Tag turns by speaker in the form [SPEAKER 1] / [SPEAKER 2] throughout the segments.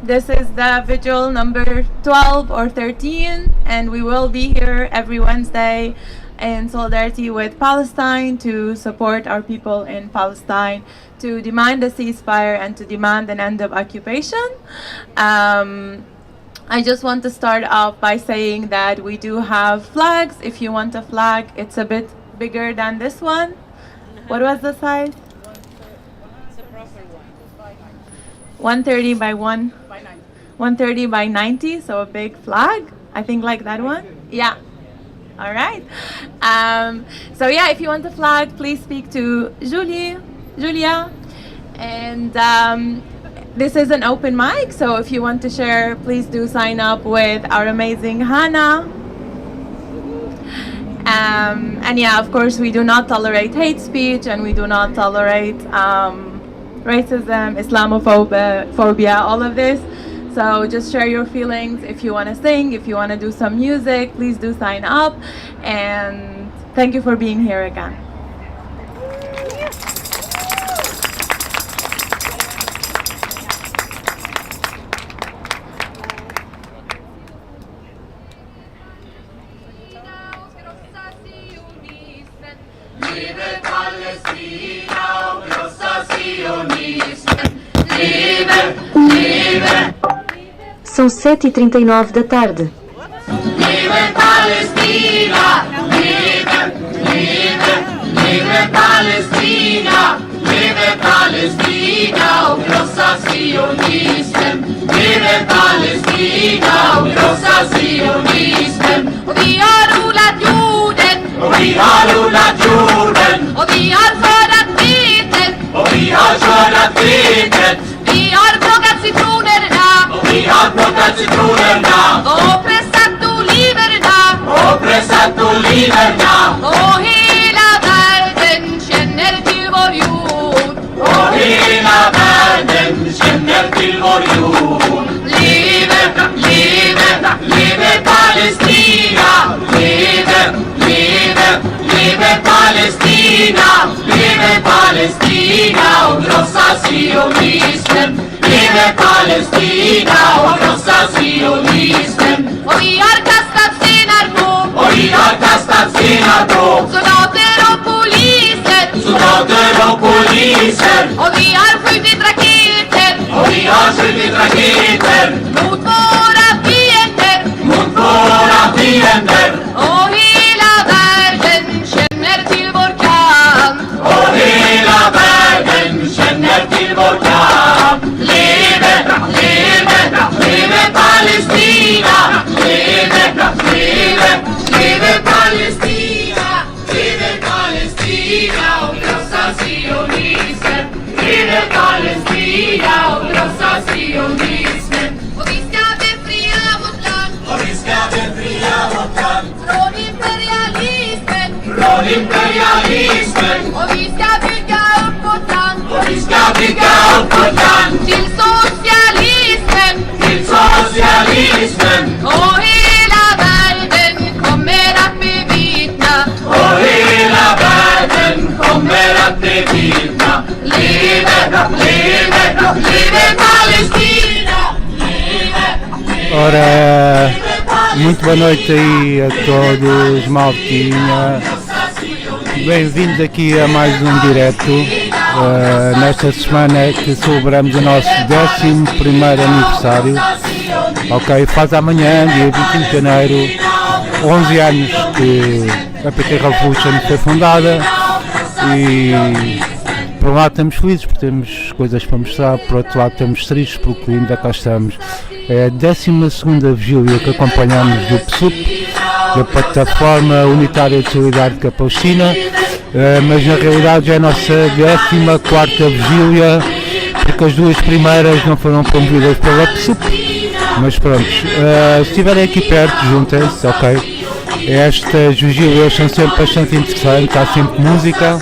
[SPEAKER 1] This is the vigil number 12 or 13, and we will be here every Wednesday in solidarity with Palestine to support our people in Palestine, to demand a ceasefire and to demand an end of occupation. I just want to start off by saying that we do have flags. If you want a flag, it's a bit bigger than this one. What was the size? 130 by 130 by 90, so a big flag. I think like that one. Yeah. All right. So yeah, if you want a flag, please speak to Julia. And this is an open mic, so if you want to share, please do sign up with our amazing Hannah. And yeah, of course, we do not tolerate hate speech, and we do not tolerate racism, Islamophobia, all of this. So just share your feelings. If you want to sing, if you want to do some music, please do sign up. And thank you for being here again.
[SPEAKER 2] Liebe Palestina, grossa sionismen. Liebe, liebe.
[SPEAKER 3] São 7h39 da tarde.
[SPEAKER 2] Liebe Palestina, liebe, liebe, liebe Palestina. Liebe Palestina, grossa sionismen. Liebe Palestina, grossa sionismen.
[SPEAKER 4] Vi har odlat jorden,
[SPEAKER 2] Och vi har odlat jorden,
[SPEAKER 4] och vi har skördat vetet.
[SPEAKER 2] och vi har skördat vetet,
[SPEAKER 4] Vi har plockat citronerna
[SPEAKER 2] och vi har plockat citronerna,
[SPEAKER 4] och pressat oliverna.
[SPEAKER 2] och pressat oliverna,
[SPEAKER 4] Och hela världen känner till vår jord.
[SPEAKER 2] och hela världen känner till vår jord. Leve, leve, leve Palestina, leve, leve, leve Palestina, leve Palestina och krossa sionismen. Leve Palestina och krossa sionismen.
[SPEAKER 4] Och vi har kastat stenar på
[SPEAKER 2] Och vi har kastat stenar på
[SPEAKER 4] soldater och poliser.
[SPEAKER 2] soldater och poliser.
[SPEAKER 4] Och vi har skjutit raketer
[SPEAKER 2] Och vi har skjutit raketer
[SPEAKER 4] mot våra fiender.
[SPEAKER 2] mot våra fiender.
[SPEAKER 4] Och hela världen känner till vår kamp.
[SPEAKER 2] Och hela världen känner till vår kamp. Leve, leve, leve Palestina. Leve, leve, leve Palestina. Leve Palestina och krossa sionismen. Leve Palestina och krossa sionismen.
[SPEAKER 4] Och vi ska befria vårt land
[SPEAKER 2] Och vi ska befria vårt land
[SPEAKER 4] från imperialismen.
[SPEAKER 2] från imperialismen.
[SPEAKER 4] Och vi ska bygga upp vårt land
[SPEAKER 2] Och vi ska bygga upp vårt land
[SPEAKER 4] till socialismen.
[SPEAKER 2] till socialismen.
[SPEAKER 4] Och hela världen kommer att bevittna.
[SPEAKER 2] Och hela världen kommer att bevittna. Leve, leve, leve Palestina. Leve,
[SPEAKER 5] Ora, muito boa noite aí a todos, maltinha. Bem-vindos aqui a mais um direto, nesta semana que celebramos o nosso 11º aniversário. Ok, faz amanhã, dia 25 de janeiro, 11 anos que a PTrevolution foi fundada e por um lado estamos felizes porque temos coisas para mostrar, por outro lado estamos tristes porque ainda cá estamos. É a 12ª vigília que acompanhamos do PSUP, da Plataforma Unitária de Solidariedade com a Palestina, mas na realidade já é a nossa 14ª vigília, porque as duas primeiras não foram promovidas pela PSUP, mas pronto, se estiverem aqui perto, juntem-se, ok? Estas vigílias são sempre bastante interessantes, há sempre música.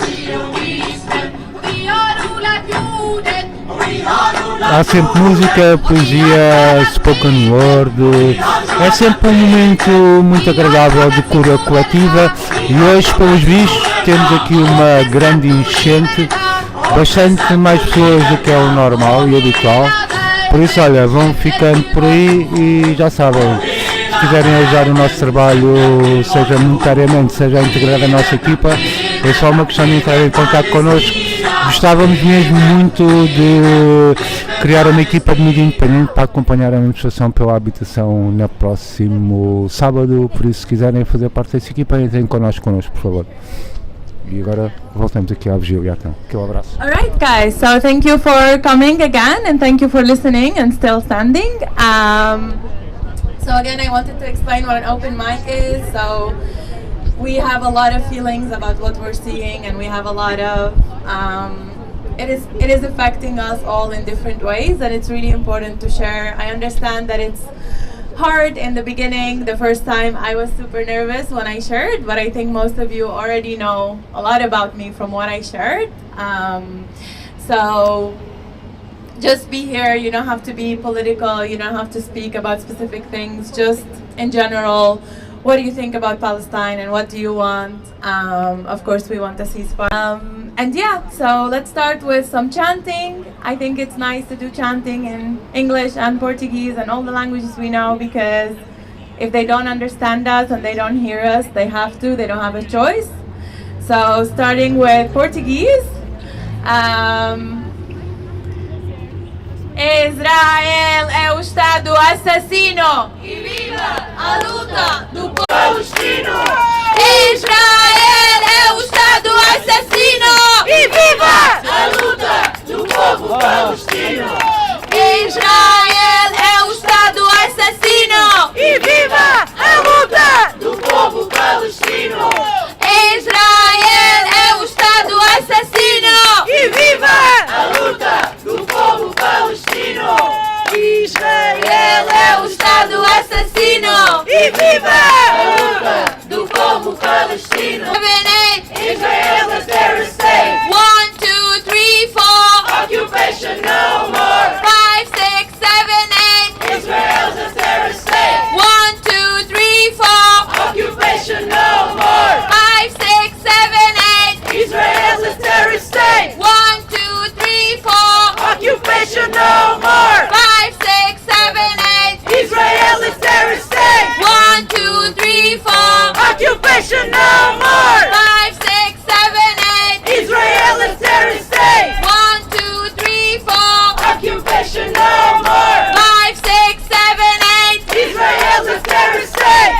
[SPEAKER 5] Há sempre música, poesia, spoken word, é sempre um momento muito agradável de cura coletiva e hoje, pelos vistos, temos aqui uma grande enchente, bastante mais pessoas do que é o normal e habitual Por isso, olha, vão ficando por aí e já sabem, se quiserem ajudar o nosso trabalho, seja monetariamente, seja a integrar a nossa equipa, é só uma questão de entrar em contato connosco. Gostávamos mesmo muito de criar uma equipa de mídia independente para acompanhar a manifestação pela habitação no próximo sábado, por isso se quiserem fazer parte dessa equipa, entrem connosco, por favor. E agora voltamos aqui à Vigília, então. Aquele abraço.
[SPEAKER 1] Alright guys, so thank you for coming again and thank you for listening and still standing. So again, I wanted to explain what an open mic is. So we have a lot of feelings about what we're seeing, and we have a lot of it is affecting us all in different ways, and it's really important to share. I understand that it's hard in the beginning. The first time I was super nervous when I shared, but I think most of you already know a lot about me from what I shared. So just be here. You don't have to be political. You don't have to speak about specific things. Just in general, what do you think about Palestine and what do you want? Of course, we want a ceasefire. And yeah, so let's start with some chanting. I think it's nice to do chanting in English and Portuguese and all the languages we know, because if they don't understand us and they don't hear us, they have to, they don't have a choice. So starting with Portuguese. Israel é o Estado assassino e viva a luta do povo palestino. Israel é o Estado assassino e viva a luta do povo palestino. Israel é o Estado assassino e viva a luta do povo palestino. Israel é o Estado assassino e viva a luta do povo palestino. Israel é o Estado assassino e viva a luta do povo palestino. 7, 8 Israel is terrorist state. 1, 2, 3, 4 Occupation no more. 5, 6, 7, 8 Israel is terrorist state. 1, 2, 3, 4 Occupation no more. 5, 6, 7, 8 Israel is terrorist state. 1, 2, 3, 4 Occupation no more. 5, 6, 7, 8 Israel is terrorist state. 1, 2, 3, 4 Occupation no more. 5, 6, 7, 8 Israel is terrorist state. 1, 2, 3, 4 Occupation no more. 5, 6, 7, 8 Israel is terrorist state.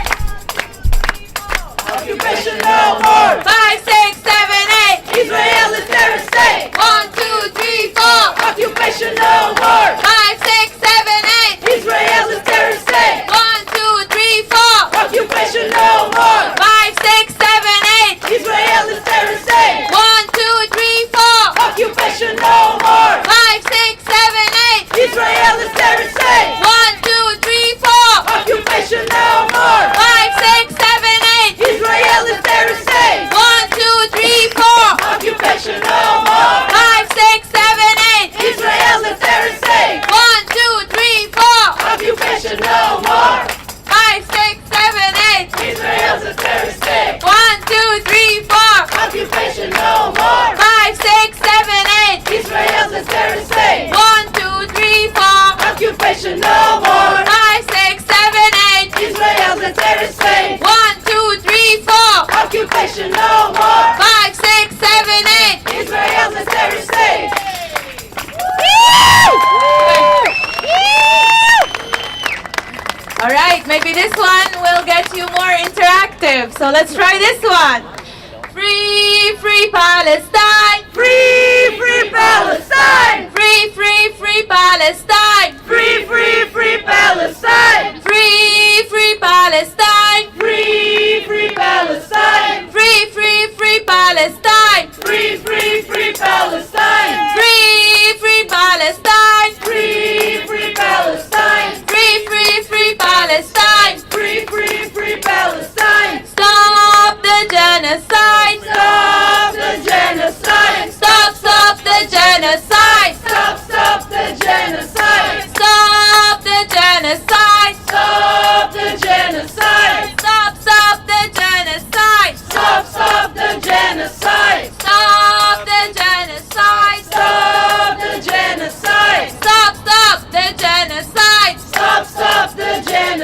[SPEAKER 1] Occupation no more. 5, 6, 7, 8 Israel is terrorist state. 1, 2, 3, 4 Occupation no more. 5, 6, 7, 8 Israel is terrorist state. 1, 2, 3, 4 Occupation no more. 5, 6, 7, 8 Israel is terrorist state. 1, 2, 3, 4 Occupation no more. 5, 6, 7, 8 Israel is terrorist state. 1, 2, 3, 4 Occupation no more. 5, 6, 7, 8 Israel is terrorist state. 1, 2, 3, 4 Occupation no more. 5, 6, 7, 8 Israel is terrorist state. 1, 2, 3, 4 Occupation no more. 5, 6, 7, 8 Israel is terrorist state. 1, 2, 3, 4 Occupation no more. 5, 6, 7, 8 Israel is terrorist state. 1, 2, 3, 4 Occupation no more. 5, 6, 7, 8 Israel is terrorist state. 1, 2, 3, 4 Occupation no more. 5, 6, 7, 8 Israel is terrorist state. Alright, maybe this one will get you more interactive. So let's try this one. Free, free Palestine. Free, free Palestine. Free, free, free Palestine. Free, free, free Palestine. Free, free Palestine. Free, free Palestine. Free, free, free Palestine. Free, free, free Palestine. Free, free Palestine. Free, free Palestine. Free, free, free Palestine. Free, free, free Palestine. Stop the genocide. Stop the genocide. Stop, stop the genocide. Stop, stop the genocide. Stop the genocide. Stop the genocide. Stop, stop the genocide. Stop, stop the genocide. Stop the genocide. Stop the genocide. Stop, stop the genocide.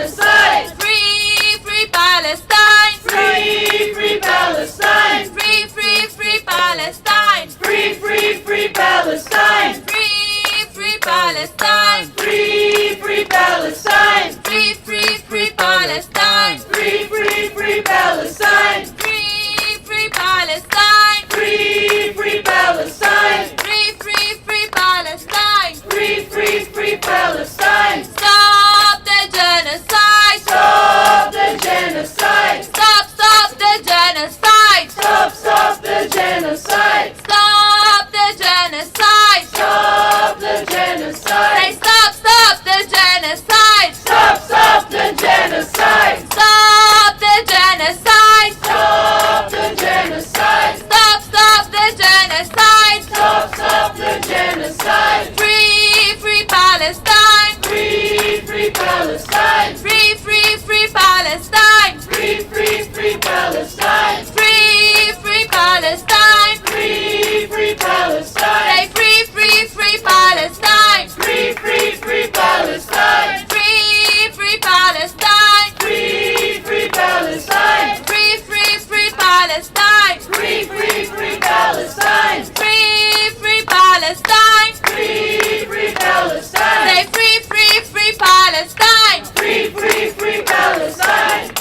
[SPEAKER 4] genocide. Free, free Palestine.
[SPEAKER 2] Free, free Palestine.
[SPEAKER 4] Free, free, free Palestine.
[SPEAKER 2] Free, free, free Palestine.
[SPEAKER 4] Free, free Palestine.
[SPEAKER 2] Free, free Palestine.
[SPEAKER 4] Free, free, free Palestine.
[SPEAKER 2] Free, free, free Palestine.
[SPEAKER 4] Free, free Palestine.
[SPEAKER 2] Free, free Palestine.
[SPEAKER 4] Free, free, free Palestine.
[SPEAKER 2] Free, free, free Palestine.
[SPEAKER 4] Stop the genocide.
[SPEAKER 2] Stop the genocide.
[SPEAKER 4] Stop, stop the genocide.
[SPEAKER 2] Stop, stop the genocide.
[SPEAKER 4] Stop the genocide.
[SPEAKER 2] Stop the
[SPEAKER 4] Say
[SPEAKER 2] genocide.
[SPEAKER 4] stop, stop the genocide.
[SPEAKER 2] Stop, stop the genocide.
[SPEAKER 4] Stop the genocide.
[SPEAKER 2] Stop the genocide.
[SPEAKER 4] Stop, stop the genocide.
[SPEAKER 2] Stop, stop the genocide.
[SPEAKER 4] Free, free Palestine.
[SPEAKER 2] Free, free Palestine.
[SPEAKER 4] Free, free, free Palestine.
[SPEAKER 2] Free, free, free Palestine.
[SPEAKER 4] Free, free Palestine.
[SPEAKER 2] Free, free Palestine.
[SPEAKER 4] Say free, free, free Palestine.
[SPEAKER 2] Free, free, free Palestine.
[SPEAKER 4] Free, free Palestine.
[SPEAKER 2] Free, free Palestine.
[SPEAKER 4] Free, free, free Palestine.
[SPEAKER 2] Free, free, free Palestine.
[SPEAKER 4] Free, free Palestine.
[SPEAKER 2] Free, free Palestine.
[SPEAKER 4] Say free, free, free Palestine.
[SPEAKER 2] Free, free, free Palestine.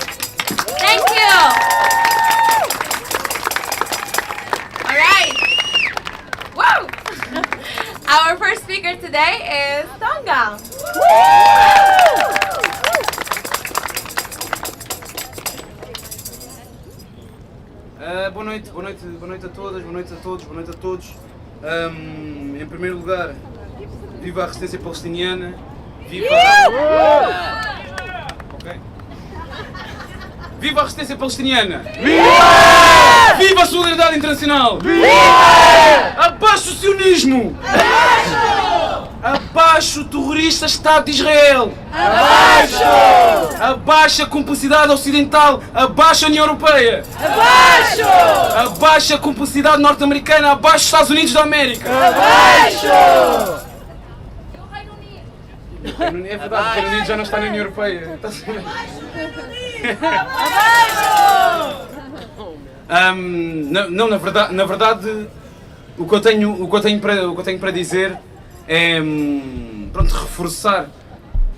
[SPEAKER 4] Thank you. All right. Woo! Our first speaker today is Tonga.
[SPEAKER 6] Boa noite, boa noite, boa noite a todas, boa noite a todos, boa noite a todos. Em primeiro lugar, viva a resistência palestiniana, viva... Ok. Viva a resistência palestiniana! Viva! Viva a solidariedade internacional! Viva! Abaixo o sionismo! Abaixo! Abaixo o terrorista Estado de Israel! Abaixo! Abaixo a cumplicidade ocidental! Abaixo a União Europeia! Abaixo! Abaixo a cumplicidade norte-americana! Abaixo os Estados Unidos da América! Abaixo! É verdade, o Reino Unido já não está na União Europeia. Não, na verdade, o que eu tenho para dizer é reforçar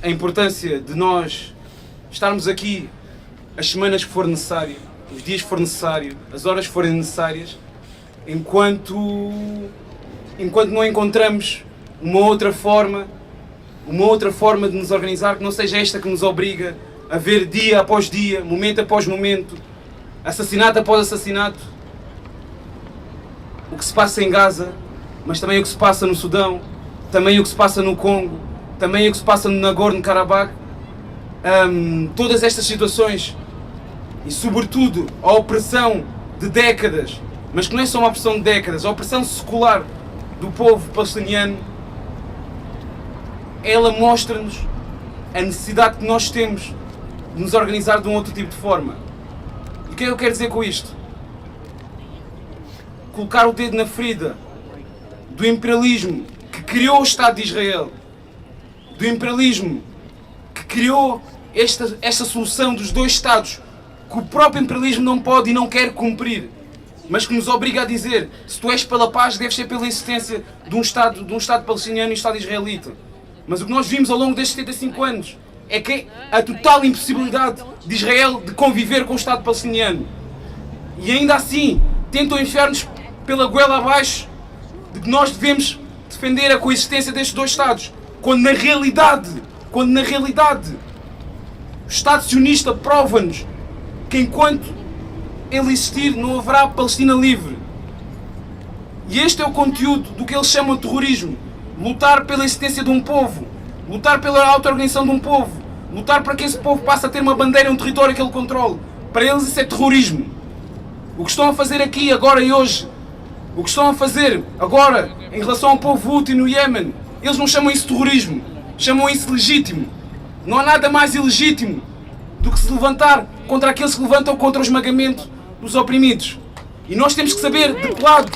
[SPEAKER 6] a importância de nós estarmos aqui as semanas que for necessário, os dias que for necessário, as horas que forem necessárias, enquanto não encontramos uma outra forma de nos organizar que não seja esta que nos obriga a ver dia após dia, momento após momento, assassinato após assassinato, o que se passa em Gaza, mas também o que se passa no Sudão, também o que se passa no Congo, também o que se passa no Nagorno-Karabakh. Todas estas situações e sobretudo a opressão de décadas, mas que não é só uma opressão de décadas, a opressão secular do povo palestiniano, ela mostra-nos a necessidade que nós temos de nos organizar de um outro tipo de forma. E o que é que eu quero dizer com isto? Colocar o dedo na ferida do imperialismo que criou o Estado de Israel, do imperialismo que criou esta solução dos dois Estados, que o próprio imperialismo não pode e não quer cumprir, mas que nos obriga a dizer: se tu és pela paz, deves ser pela existência de um Estado palestiniano e um Estado israelita. Mas o que nós vimos ao longo destes 75 anos é que a total impossibilidade de Israel de conviver com o Estado palestiniano. E ainda assim tentam enfiar-nos pela goela abaixo de que nós devemos defender a coexistência destes dois Estados, quando na realidade o Estado sionista prova-nos que enquanto ele existir não haverá Palestina livre. E este é o conteúdo do que eles chamam de terrorismo: lutar pela existência de um povo, lutar pela auto-organização de um povo, lutar para que esse povo passe a ter uma bandeira e um território que ele controle. Para eles isso é terrorismo. O que estão a fazer aqui, agora e hoje, o que estão a fazer agora em relação ao povo Houthi no Iémen, eles não chamam isso de terrorismo, chamam isso de legítimo. Não há nada mais ilegítimo do que se levantar contra aqueles que levantam contra o esmagamento dos oprimidos. E nós temos que saber de que lado...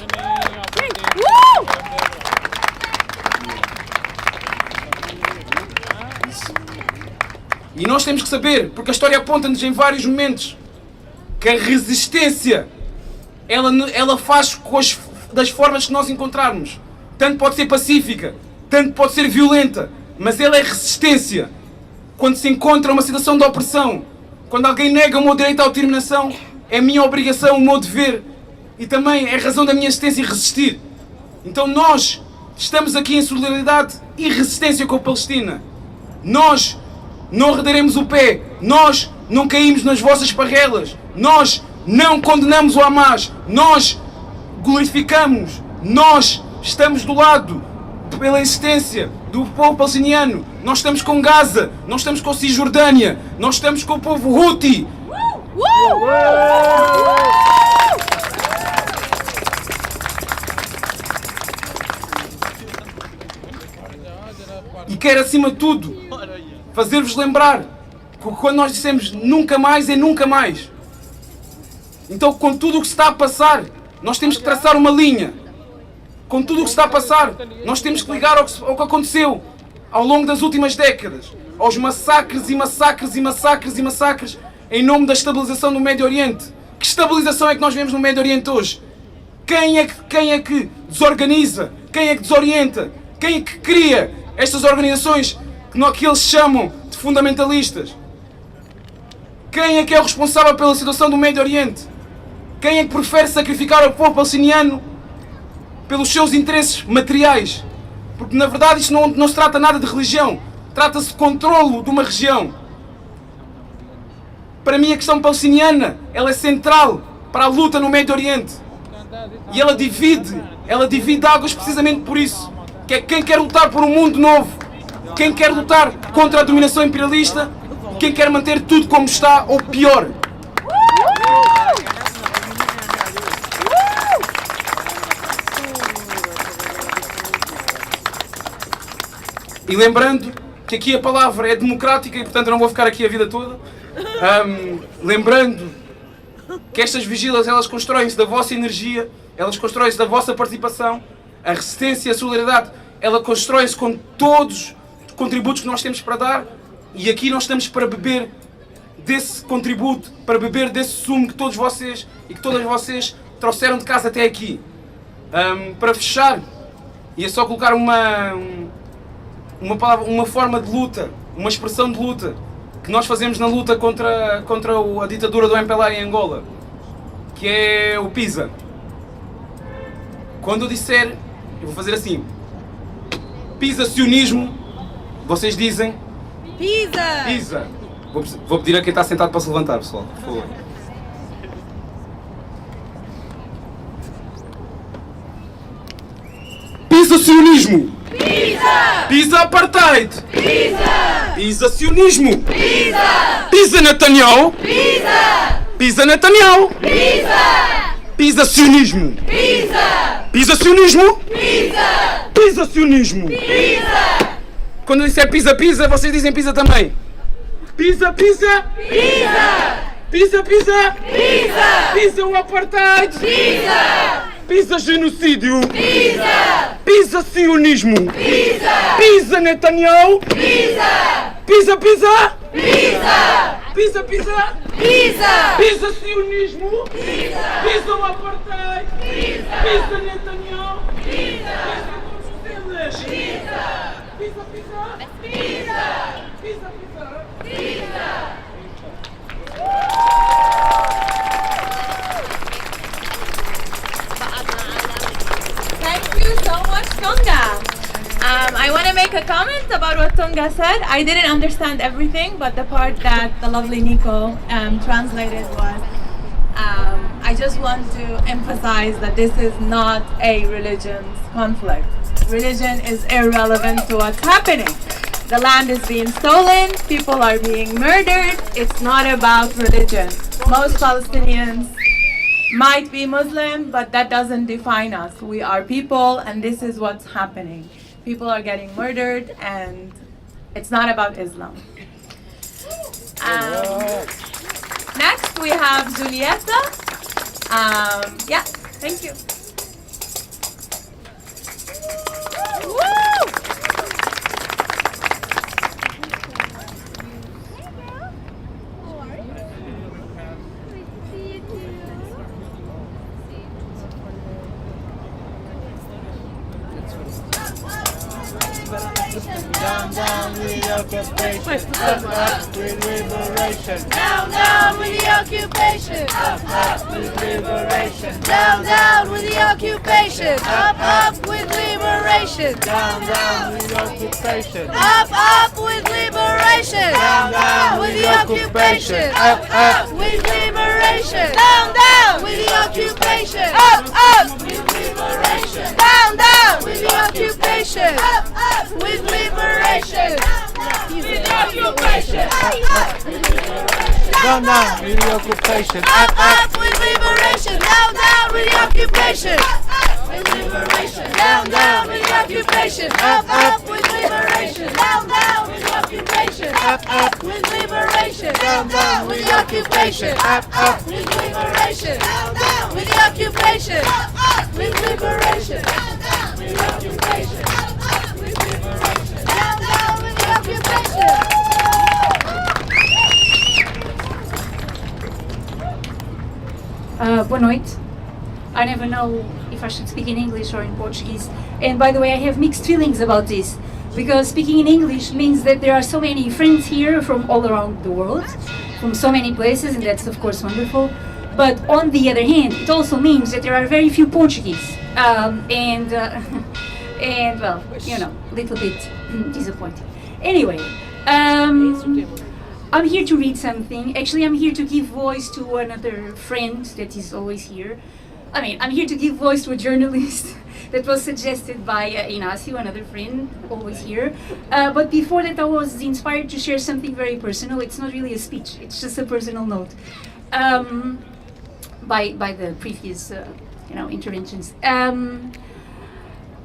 [SPEAKER 6] E nós temos que saber, porque a história aponta-nos em vários momentos, que a resistência, ela faz das formas que nós encontrarmos. Tanto pode ser pacífica, tanto pode ser violenta, mas ela é resistência. Quando se encontra uma situação de opressão, quando alguém nega o meu direito à autodeterminação, é minha obrigação, o meu dever, e também é razão da minha existência resistir. Então nós estamos aqui em solidariedade e resistência com a Palestina. Nós não arredaremos o pé, nós não caímos nas vossas parrelas, nós não condenamos o Hamas, nós glorificamos, nós estamos do lado pela existência do povo palestiniano, nós estamos com Gaza, nós estamos com a Cisjordânia, nós estamos com o povo Houthi. E quero, acima de tudo, fazer-vos lembrar que quando nós dissemos nunca mais, é nunca mais. Então, com tudo o que se está a passar, nós temos que traçar uma linha. Com tudo o que se está a passar, nós temos que ligar ao que aconteceu ao longo das últimas décadas. Aos massacres e massacres e massacres e massacres em nome da estabilização do Médio Oriente. Que estabilização é que nós vemos no Médio Oriente hoje? Quem é que desorganiza? Quem é que desorienta? Quem é que cria estas organizações que eles chamam de fundamentalistas? Quem é que é o responsável pela situação do Médio Oriente? Quem é que prefere sacrificar o povo palestiniano pelos seus interesses materiais? Porque na verdade isto não se trata nada de religião, trata-se de controlo de uma região. Para mim a questão palestiniana, ela é central para a luta no Médio Oriente. E ela divide águas precisamente por isso. Que é quem quer lutar por um mundo novo, quem quer lutar contra a dominação imperialista, quem quer manter tudo como está ou pior. E lembrando que aqui a palavra é democrática e portanto eu não vou ficar aqui a vida toda. Lembrando que estas vigílias, elas constroem-se da vossa energia, elas constroem-se da vossa participação. A resistência e a solidariedade, ela constrói-se com todos os contributos que nós temos para dar, e aqui nós estamos para beber desse contributo, para beber desse sumo que todos vocês e que todas vocês trouxeram de casa até aqui. Para fechar, ia só colocar uma palavra, uma forma de luta, uma expressão de luta que nós fazemos na luta contra a ditadura do pela em Angola, que é o PISA. Quando eu disser, eu vou fazer assim: PISA-sionismo, vocês dizem
[SPEAKER 1] Pisa!
[SPEAKER 6] PISA. Vou pedir a quem está sentado para se levantar, pessoal, por favor. PISA-sionismo!
[SPEAKER 2] Pisa!
[SPEAKER 6] PISA-apartheid!
[SPEAKER 2] Pisa!
[SPEAKER 6] PISA-sionismo!
[SPEAKER 2] Pisa!
[SPEAKER 6] PISA-Netanyahu!
[SPEAKER 2] Pisa!
[SPEAKER 6] PISA-Netanyahu!
[SPEAKER 2] Pisa!
[SPEAKER 6] PISA-sionismo!
[SPEAKER 2] Pisa!
[SPEAKER 6] PISA-sionismo!
[SPEAKER 2] Pisa!
[SPEAKER 6] PISA-sionismo!
[SPEAKER 2] Pisa!
[SPEAKER 6] Quando eu disser pisa-pisa, vocês dizem pisa também. Pisa-pisa!
[SPEAKER 2] Pisa!
[SPEAKER 6] Pisa-pisa!
[SPEAKER 2] Pisa!
[SPEAKER 6] Pisa o apartheid!
[SPEAKER 2] Pisa!
[SPEAKER 6] Pisa-genocídio!
[SPEAKER 2] Pisa!
[SPEAKER 6] Pisa-sionismo!
[SPEAKER 2] Pisa!
[SPEAKER 6] Pisa-Netanyahu!
[SPEAKER 2] Pisa!
[SPEAKER 6] Pisa-pisa!
[SPEAKER 2] Pisa!
[SPEAKER 6] Pisa-pisa!
[SPEAKER 2] Pisa!
[SPEAKER 6] Pisa-sionismo!
[SPEAKER 2] Pisa!
[SPEAKER 6] Pisa o apartheid!
[SPEAKER 2] Pisa!
[SPEAKER 6] Pisa-Netanyahu!
[SPEAKER 2] Pisa!
[SPEAKER 6] Pisa-todos eles!
[SPEAKER 2] Pisa!
[SPEAKER 6] Pisa-pisa!
[SPEAKER 2] Pisa!
[SPEAKER 6] Pisa-pisa!
[SPEAKER 2] Pisa!
[SPEAKER 1] Thank you so much, Tonga. I want to make a comment about what Tonga said. I didn't understand everything, but the part that the lovely Nico translated was, I just want to emphasize that this is not a religions conflict. Religion is irrelevant to what's happening. The land is being stolen, people are being murdered. It's not about religion. Most Palestinians might be Muslim, but that doesn't define us. We are people, and this is what's happening. People are getting murdered, and it's not about Islam. Next, we have Julieta. Yeah, thank you.
[SPEAKER 5] occupation. Up, up with liberation.
[SPEAKER 2] Down, down with the occupation.
[SPEAKER 5] Up, up with liberation.
[SPEAKER 2] Down, down with the occupation. Up with liberation.
[SPEAKER 5] Down with occupation.
[SPEAKER 2] Up with liberation.
[SPEAKER 5] Down
[SPEAKER 2] with the occupation.
[SPEAKER 5] Up
[SPEAKER 2] with liberation. Down with the occupation. Up with liberation. Down with the occupation. Up with liberation. With the occupation.
[SPEAKER 5] down with the occupation.
[SPEAKER 2] Up with liberation. Down with the occupation. With liberation. Down with the occupation. Up with liberation. Down with the occupation.
[SPEAKER 5] Up
[SPEAKER 2] with liberation.
[SPEAKER 5] down
[SPEAKER 2] with the occupation.
[SPEAKER 5] Up
[SPEAKER 2] with liberation. With the occupation. With liberation. With the occupation. With liberation. Down with the occupation.
[SPEAKER 7] Boa noite. I never know if I should speak in English or in Portuguese. And by the way, I have mixed feelings about this, because speaking in English means that there are so many friends here from all around the world, from so many places, and that's of course wonderful. But on the other hand, it also means that there are very few Portuguese, and well, you know, a little bit disappointing. Anyway, I'm here to read something. Actually, I'm here to give voice to another friend that is always here. I mean, I'm here to give voice to a journalist that was suggested by Inácio, another friend, always here. But before that, I was inspired to share something very personal. It's not really a speech, it's just a personal note. By the previous, interventions.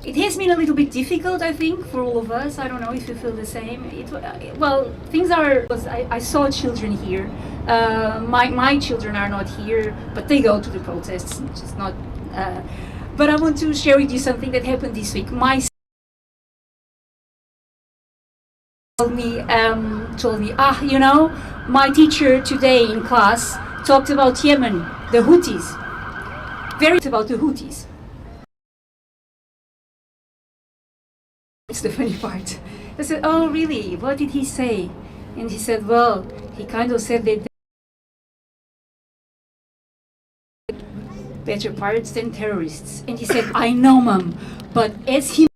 [SPEAKER 7] It has been a little bit difficult, I think, for all of us. I don't know if you feel the same. Things are. I saw children here. My children are not here, but they go to the protests. Just not. But I want to share with you something that happened this week. My son told me, my teacher today in class talked about Yemen, the Houthis. Very about the Houthis. It's the funny part. I said, oh really, what did he say? And he said, well, he kind of said that better pirates than terrorists. And he said, I know, Mom, but as he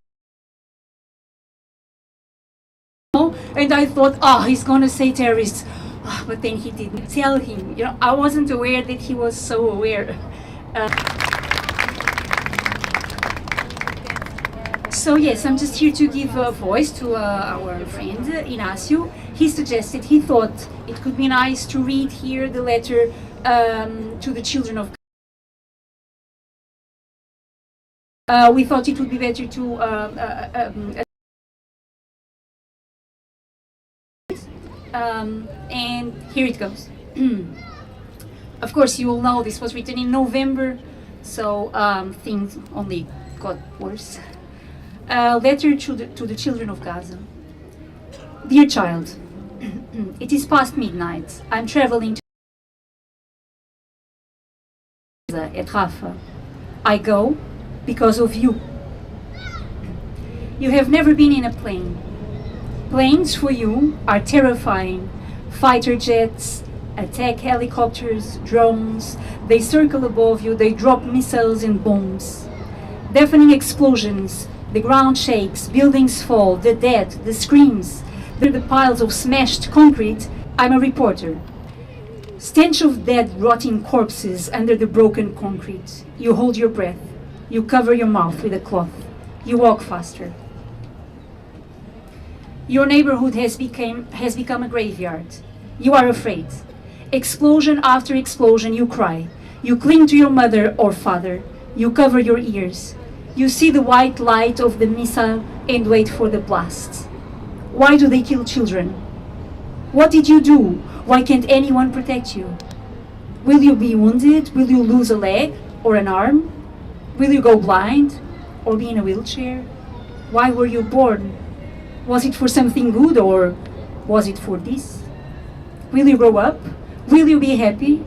[SPEAKER 7] and I thought, he's gonna say terrorists. But then he didn't tell him. I wasn't aware that he was so aware. So yes, I'm just here to give a voice to our friend Inácio. He thought it could be nice to read here the letter to the children of we thought it would be better to and here it goes. Of course, you all know this was written in November, so things only got worse. Letter to the children of Gaza. Dear child, it is past midnight. I'm traveling to Gaza at Rafah. I go because of you. You have never been in a plane. Planes for you are terrifying. Fighter jets, attack helicopters, drones. They circle above you, they drop missiles and bombs. Deafening explosions. The ground shakes, buildings fall, the dead, the screams. There are the piles of smashed concrete. I'm a reporter. Stench of dead, rotting corpses under the broken concrete. You hold your breath. You cover your mouth with a cloth. You walk faster. Your neighborhood has become a graveyard. You are afraid. Explosion after explosion, you cry. You cling to your mother or father. You cover your ears. You see the white light of the missile and wait for the blast. Why do they kill children? What did you do? Why can't anyone protect you? Will you be wounded? Will you lose a leg or an arm? Will you go blind or be in a wheelchair? Why were you born? Was it for something good or was it for this? Will you grow up? Will you be happy?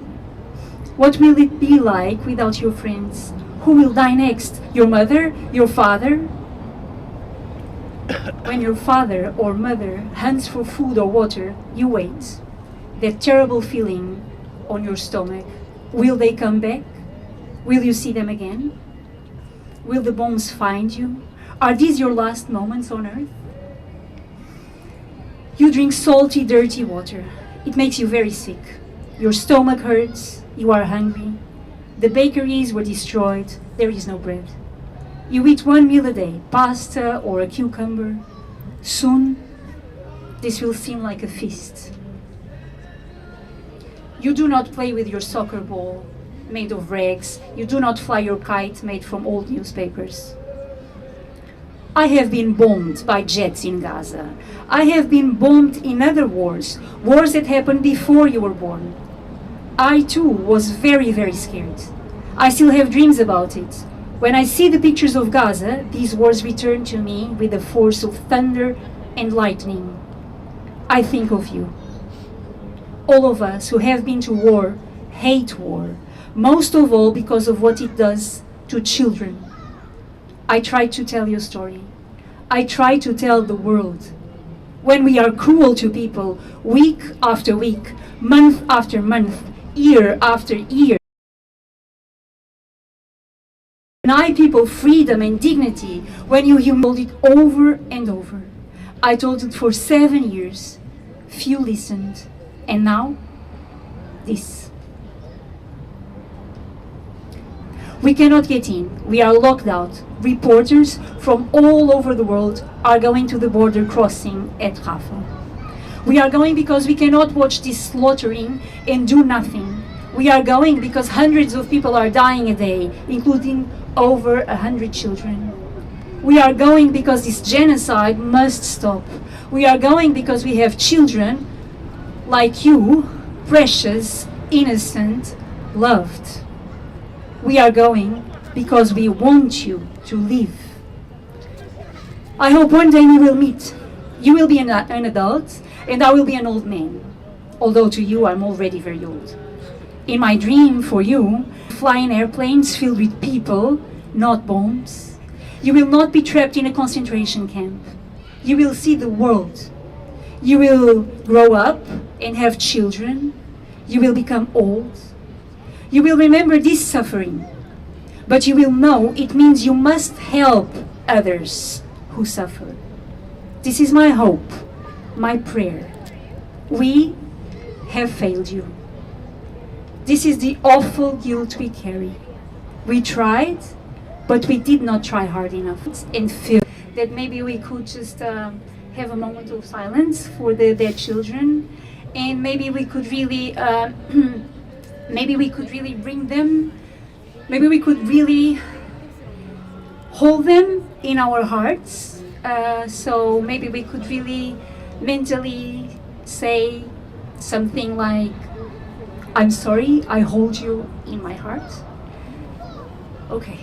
[SPEAKER 7] What will it be like without your friends? Who will die next? Your mother? Your father? When your father or mother hunts for food or water, you wait. That terrible feeling on your stomach. Will they come back? Will you see them again? Will the bombs find you? Are these your last moments on earth? You drink salty, dirty water. It makes you very sick. Your stomach hurts. You are hungry. The bakeries were destroyed. There is no bread. You eat one meal a day, pasta or a cucumber. Soon, this will seem like a feast. You do not play with your soccer ball made of rags. You do not fly your kite made from old newspapers. I have been bombed by jets in Gaza. I have been bombed in other wars, wars that happened before you were born. I too was very, very scared. I still have dreams about it. When I see the pictures of Gaza, these wars return to me with the force of thunder and lightning. I think of you. All of us who have been to war hate war, most of all because of what it does to children. I try to tell your story. I try to tell the world. When we are cruel to people, week after week, month after month, year after year, deny people freedom and dignity, when you humiliate it over and over. I told it for 7 years. Few listened. And now, this. We cannot get in. We are locked out. Reporters from all over the world are going to the border crossing at Rafah. We are going because we cannot watch this slaughtering and do nothing. We are going because hundreds of people are dying a day, including over 100 children. We are going because this genocide must stop. We are going because we have children like you, precious, innocent, loved. We are going because we want you to live. I hope one day we will meet. You will be an adult and I will be an old man. Although to you I'm already very old. In my dream for you, flying airplanes filled with people, not bombs. You will not be trapped in a concentration camp. You will see the world. You will grow up and have children. You will become old. You will remember this suffering, but you will know it means you must help others who suffer. This is my hope, my prayer. We have failed you. This is the awful guilt we carry. We tried, but we did not try hard enough, and feel that maybe we could just have a moment of silence for their children, and maybe we could really maybe we could really bring them, maybe we could really hold them in our hearts. So maybe we could really mentally say something like, I'm sorry, I hold you in my heart. Okay.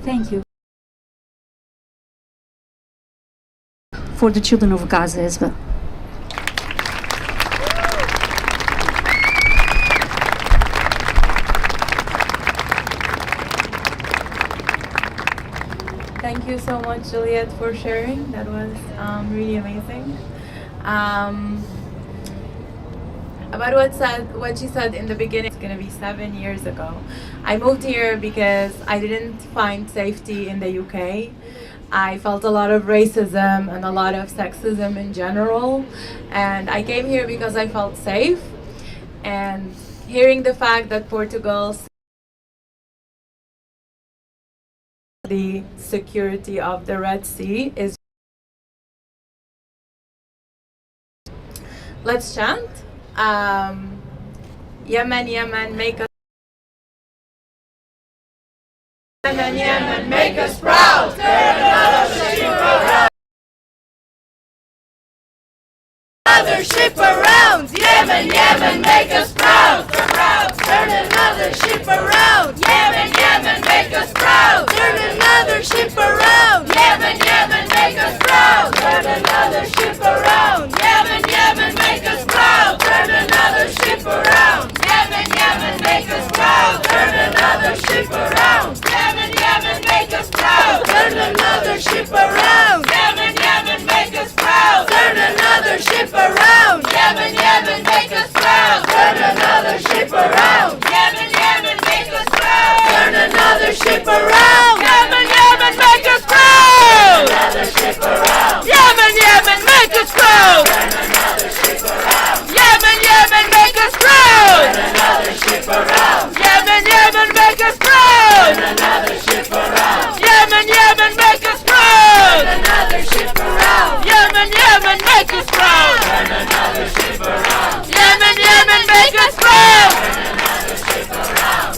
[SPEAKER 7] Thank you. For the children of Gaza as well.
[SPEAKER 1] Thank you so much, Juliet, for sharing. That was really amazing. About what she said in the beginning, it's gonna be 7 years ago. I moved here because I didn't find safety in the UK. I felt a lot of racism and a lot of sexism in general. And I came here because I felt safe. And hearing the fact that Portugal the security of the Red Sea is... Let's chant. Yemen, Yemen, make us... Yemen, Yemen, make us proud. Turn another ship around.
[SPEAKER 2] Another ship around. Yemen, Yemen, make us proud. Turn another ship around. Yemen, Yemen, make us proud. Turn another ship around. Yemen, Yemen, make us proud. Turn another ship around. Yemen, Yemen, make us proud. Turn another ship around. Yemen, Yemen, make us proud. Turn another ship around. Yemen, Yemen, make us proud. Turn another ship around. Yemen, Yemen, make us proud. Turn another ship around. Yemen, Yemen, make us proud. Turn another ship around. Yemen, Yemen, make us proud. Turn another ship around. Yemen, Yemen, make us proud. Another ship around. Yemen, Yemen, make us proud. Turn another ship around. Yemen, Yemen, make us proud. Turn another ship around. Yemen, Yemen, make us proud. Turn another ship around. Yemen, Yemen, make us proud. Turn another ship around. Yemen, Yemen, make us proud. Turn another ship around. Yemen, Yemen, make us proud. Turn another ship around.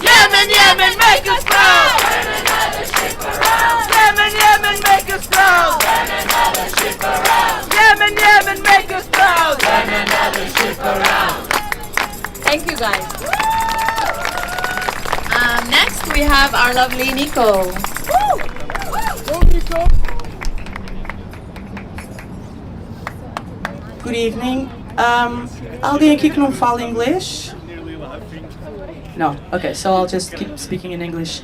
[SPEAKER 2] Yemen, Yemen, make us proud. Turn another ship around. Yemen, Yemen, make us proud. Turn another ship around. Yemen, Yemen, make us proud. Turn another ship around.
[SPEAKER 1] Thank you, guys. Next, we have our lovely Nico.
[SPEAKER 8] Good evening. Alguém aqui que não fala inglês? No. Okay, so I'll just keep speaking in English.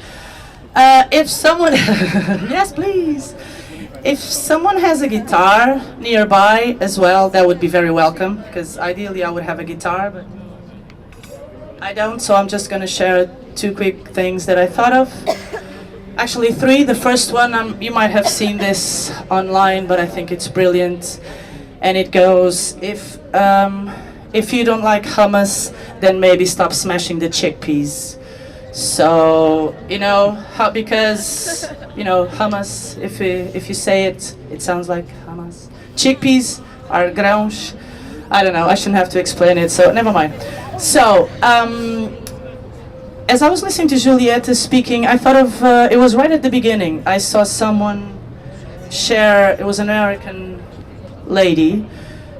[SPEAKER 8] If someone, yes, please. If someone has a guitar nearby as well, that would be very welcome. Because ideally, I would have a guitar, but I don't. So I'm just going to share 2 quick things that I thought of. Actually, 3. The first one, you might have seen this online, but I think it's brilliant. And it goes, if you don't like hummus, then maybe stop smashing the chickpeas. So, you know, because, you know, hummus, if you say it, it sounds like hummus. Chickpeas are grãos. I don't know, I shouldn't have to explain it, so never mind. So, as I was listening to Julieta speaking, I thought of, it was right at the beginning. I saw someone share, it was an American lady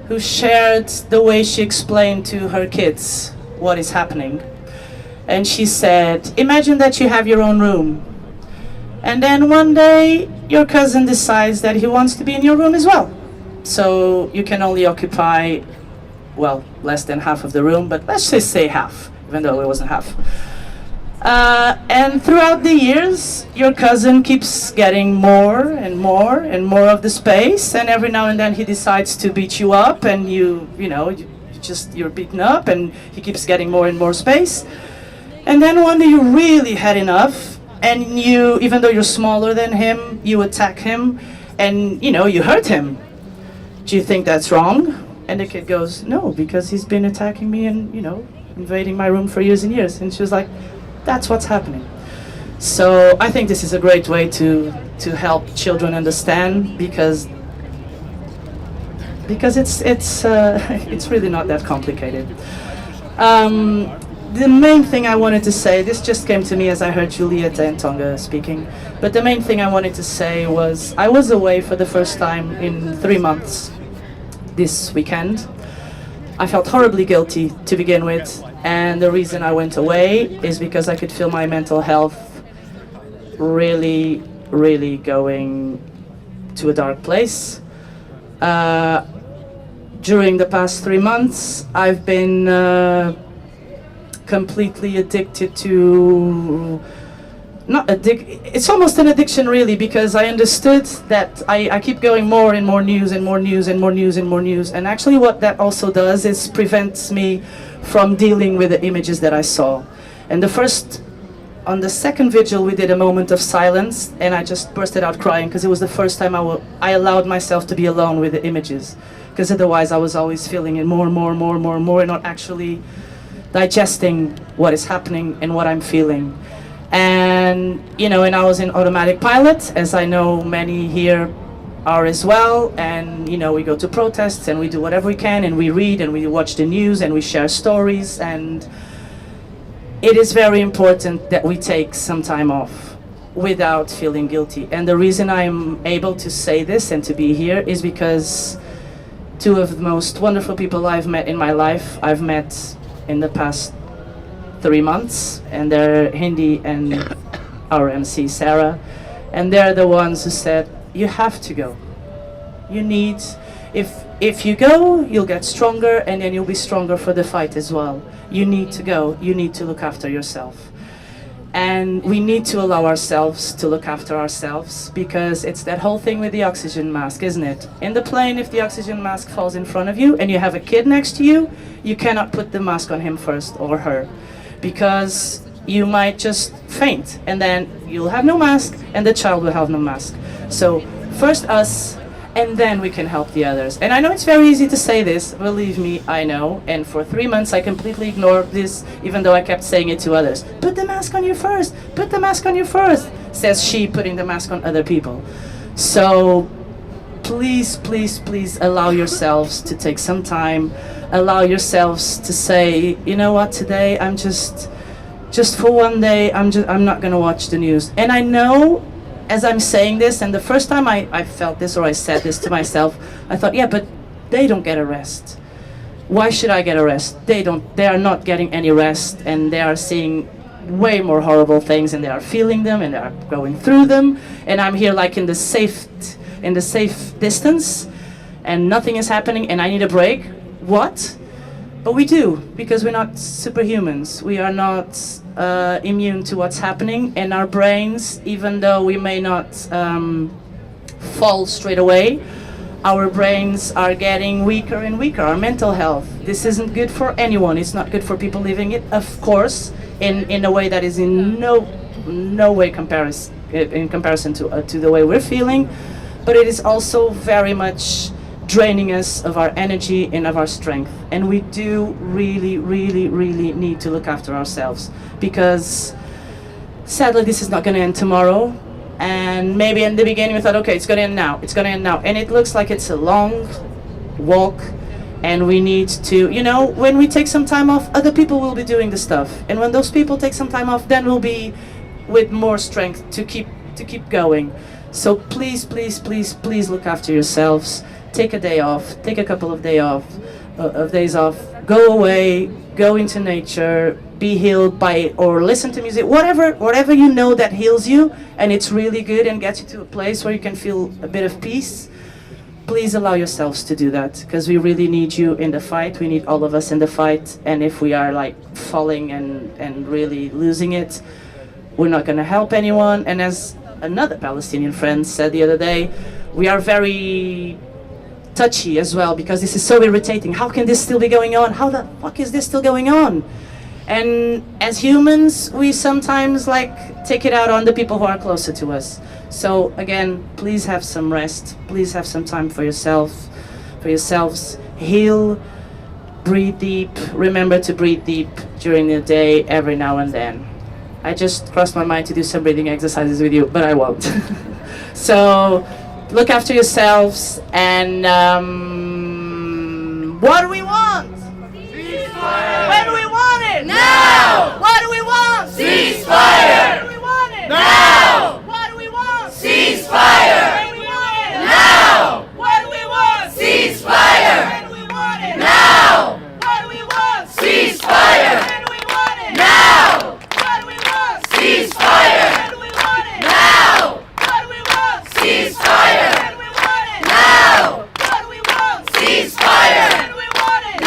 [SPEAKER 8] who shared the way she explained to her kids what is happening. And she said, imagine that you have your own room. And then one day your cousin decides that he wants to be in your room as well. So you can only occupy, well, less than half of the room, but let's just say half, even though it wasn't half. And throughout the years, your cousin keeps getting more and more and more of the space, and every now and then he decides to beat you up, and you're beaten up, and he keeps getting more and more space. And then one day you really had enough, and you, even though you're smaller than him, you attack him, and you hurt him. Do you think that's wrong? And the kid goes, no, because he's been attacking me and invading my room for years and years. And she was like, that's what's happening. So I think this is a great way to help children understand, because it's really not that complicated. The main thing I wanted to say, this just came to me as I heard Julieta and Tonga speaking, but the main thing I wanted to say was I was away for the first time in 3 months this weekend. I felt horribly guilty to begin with, and the reason I went away is because I could feel my mental health really, really going to a dark place. During the past 3 months, I've been completely addicted to, it's almost an addiction really, because I understood that I keep going more and more news and more news and more news and more news, and actually what that also does is prevents me from dealing with the images that I saw. And the first on the second vigil, we did a moment of silence, and I just bursted out crying because it was the first time I allowed myself to be alone with the images, because otherwise I was always feeling it more and more and more and more and more, and not actually digesting what is happening and what I'm feeling. And and I was in automatic pilot, as I know many here are as well. And we go to protests and we do whatever we can, and we read and we watch the news and we share stories. And it is very important that we take some time off without feeling guilty. And the reason I'm able to say this and to be here is because two of the most wonderful people I've met in my life, I've met in the past 3 months, and they're Hindi and our MC Sarah, and they're the ones who said, you have to go. You need, if you go, you'll get stronger, and then you'll be stronger for the fight as well. You need to go. You need to look after yourself. And we need to allow ourselves to look after ourselves, because it's that whole thing with the oxygen mask, isn't it? In the plane, if the oxygen mask falls in front of you and you have a kid next to you, you cannot put the mask on him first or her, because you might just faint, and then you'll have no mask and the child will have no mask. So first us, and then we can help the others. And I know it's very easy to say this, believe me, I know. And for 3 months I completely ignored this, even though I kept saying it to others. Put the mask on you first, put the mask on you first, says she, putting the mask on other people. So please, please, please allow yourselves to take some time. Allow yourselves to say, you know what, today I'm just for one day, I'm not gonna watch the news. And I know, as I'm saying this, and the first time I felt this, or I said this to myself, I thought, yeah, but they don't get a rest. Why should I get a rest? They are not getting any rest, and they are seeing way more horrible things, and they are feeling them, and they are going through them, and I'm here like in the safe distance, and nothing is happening, and I need a break. What? But we do, because we're not superhumans. We are not immune to what's happening, and our brains, even though we may not fall straight away, our brains are getting weaker and weaker. Our mental health, this isn't good for anyone. It's not good for people living it, of course, in a way that is in no way in comparison to the way we're feeling, but it is also very much draining us of our energy and of our strength. And we do really, really, really need to look after ourselves, because sadly this is not going to end tomorrow. And maybe in the beginning we thought, okay, it's going to end now, it's going to end now, and it looks like it's a long walk, and we need to, when we take some time off, other people will be doing the stuff, and when those people take some time off, then we'll be with more strength to keep going. So please, please, please, please look after yourselves. Take a day off, take a couple of days off, go away, go into nature, be healed by, or listen to music, whatever you know that heals you, and it's really good and gets you to a place where you can feel a bit of peace. Please allow yourselves to do that, because we really need you in the fight. We need all of us in the fight, and if we are like falling and really losing it, we're not going to help anyone. And as another Palestinian friend said the other day, we are very touchy as well, because this is so irritating. How can this still be going on? How the fuck is this still going on? And as humans, we sometimes take it out on the people who are closer to us. So again, please have some rest. Please have some time for yourselves. Heal, breathe deep. Remember to breathe deep during the day, every now and then. I just crossed my mind to do some breathing exercises with you, but I won't. So look after yourselves, and what do we want? Ceasefire! When do we want it?
[SPEAKER 2] Now!
[SPEAKER 8] What do we want?
[SPEAKER 2] Ceasefire!
[SPEAKER 8] When do we want it?
[SPEAKER 2] Now!
[SPEAKER 8] What do we want?
[SPEAKER 2] Ceasefire!
[SPEAKER 8] When do we want it?
[SPEAKER 2] Now!
[SPEAKER 8] What do we want?
[SPEAKER 2] Ceasefire!
[SPEAKER 8] When do we want it?
[SPEAKER 2] Now!
[SPEAKER 8] What do we want?
[SPEAKER 2] Ceasefire!
[SPEAKER 8] When do we want it?
[SPEAKER 2] Now!
[SPEAKER 8] What do we want?
[SPEAKER 2] Ceasefire!
[SPEAKER 8] When do we want it?
[SPEAKER 2] Now!
[SPEAKER 8] What do we want?
[SPEAKER 2] Ceasefire!
[SPEAKER 8] When do we want it?
[SPEAKER 2] Now!
[SPEAKER 8] What do we want?
[SPEAKER 2] Ceasefire!
[SPEAKER 8] When do we want it?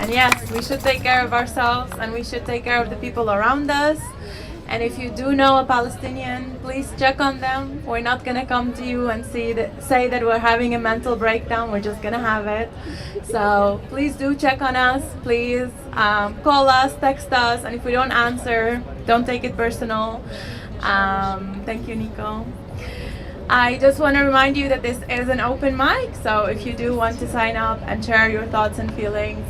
[SPEAKER 1] And yes, we should take care of ourselves and we should take care of the people around us. And if you do know a Palestinian, please check on them. We're not going to come to you and say that we're having a mental breakdown. We're just going to have it. So please do check on us. Please call us, text us. And if we don't answer, don't take it personal. Thank you, Nico. I just want to remind you that this is an open mic, so if you do want to sign up and share your thoughts and feelings,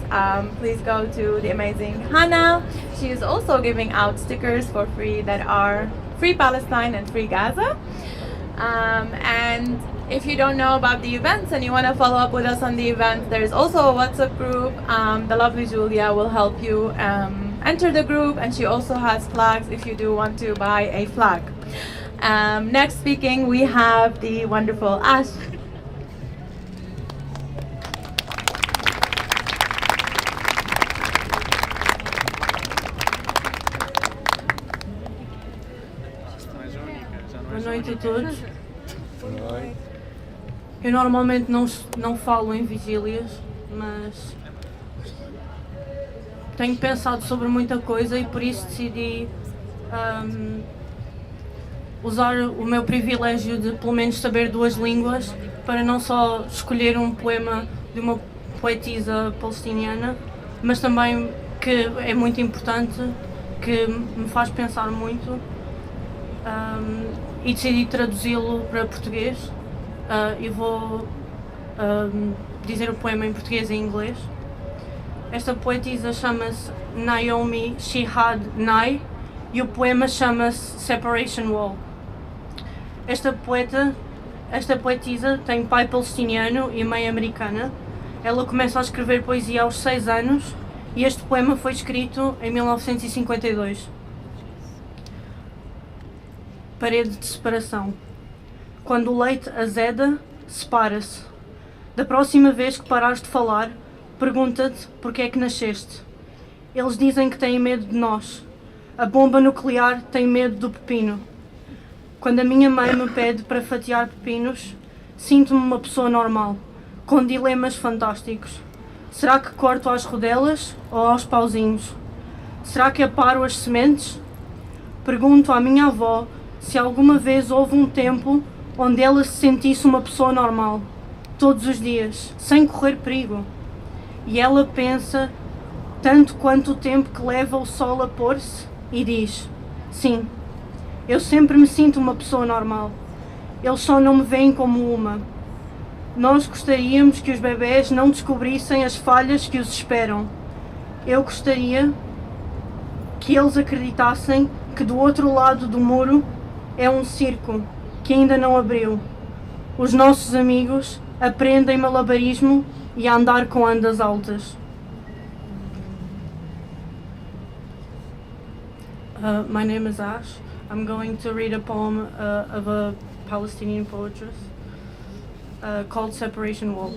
[SPEAKER 1] please go to the amazing Hannah. She is also giving out stickers for free that are Free Palestine and Free Gaza. And if you don't know about the events and you want to follow up with us on the event, there's also a WhatsApp group. The lovely Julia will help you enter the group, and she also has flags if you do want to buy a flag. Next speaking, we have the wonderful Ash.
[SPEAKER 9] Boa noite a todos. Eu normalmente não falo em vigílias, mas tenho pensado sobre muita coisa e por isso decidi usar o meu privilégio de pelo menos saber 2 línguas para não só escolher um poema de uma poetisa palestiniana, mas também que é muito importante, que me faz pensar muito, e decidi traduzi-lo para português. E vou dizer o poema em português e em inglês. Esta poetisa chama-se Naomi Shihad Nye e o poema chama-se Separation Wall. Esta poetisa tem pai palestiniano e mãe americana. Ela começa a escrever poesia aos 6 anos e este poema foi escrito em 1952. Parede de separação. Quando o leite azeda, separa-se. Da próxima vez que parares de falar, pergunta-te porque é que nasceste. Eles dizem que têm medo de nós. A bomba nuclear tem medo do pepino. Quando a minha mãe me pede para fatiar pepinos, sinto-me uma pessoa normal, com dilemas fantásticos. Será que corto às rodelas ou aos pauzinhos? Será que aparo as sementes? Pergunto à minha avó se alguma vez houve um tempo onde ela se sentisse uma pessoa normal, todos os dias, sem correr perigo. E ela pensa tanto quanto o tempo que leva o sol a pôr-se e diz: sim, eu sempre me sinto uma pessoa normal. Eles só não me veem como uma. Nós gostaríamos que os bebés não descobrissem as falhas que os esperam. Eu gostaria que eles acreditassem que do outro lado do muro é um circo que ainda não abriu. Os nossos amigos aprendem malabarismo e a andar com andas altas. My name is Ash. I'm going to read a poem of a Palestinian poetess called Separation Wall.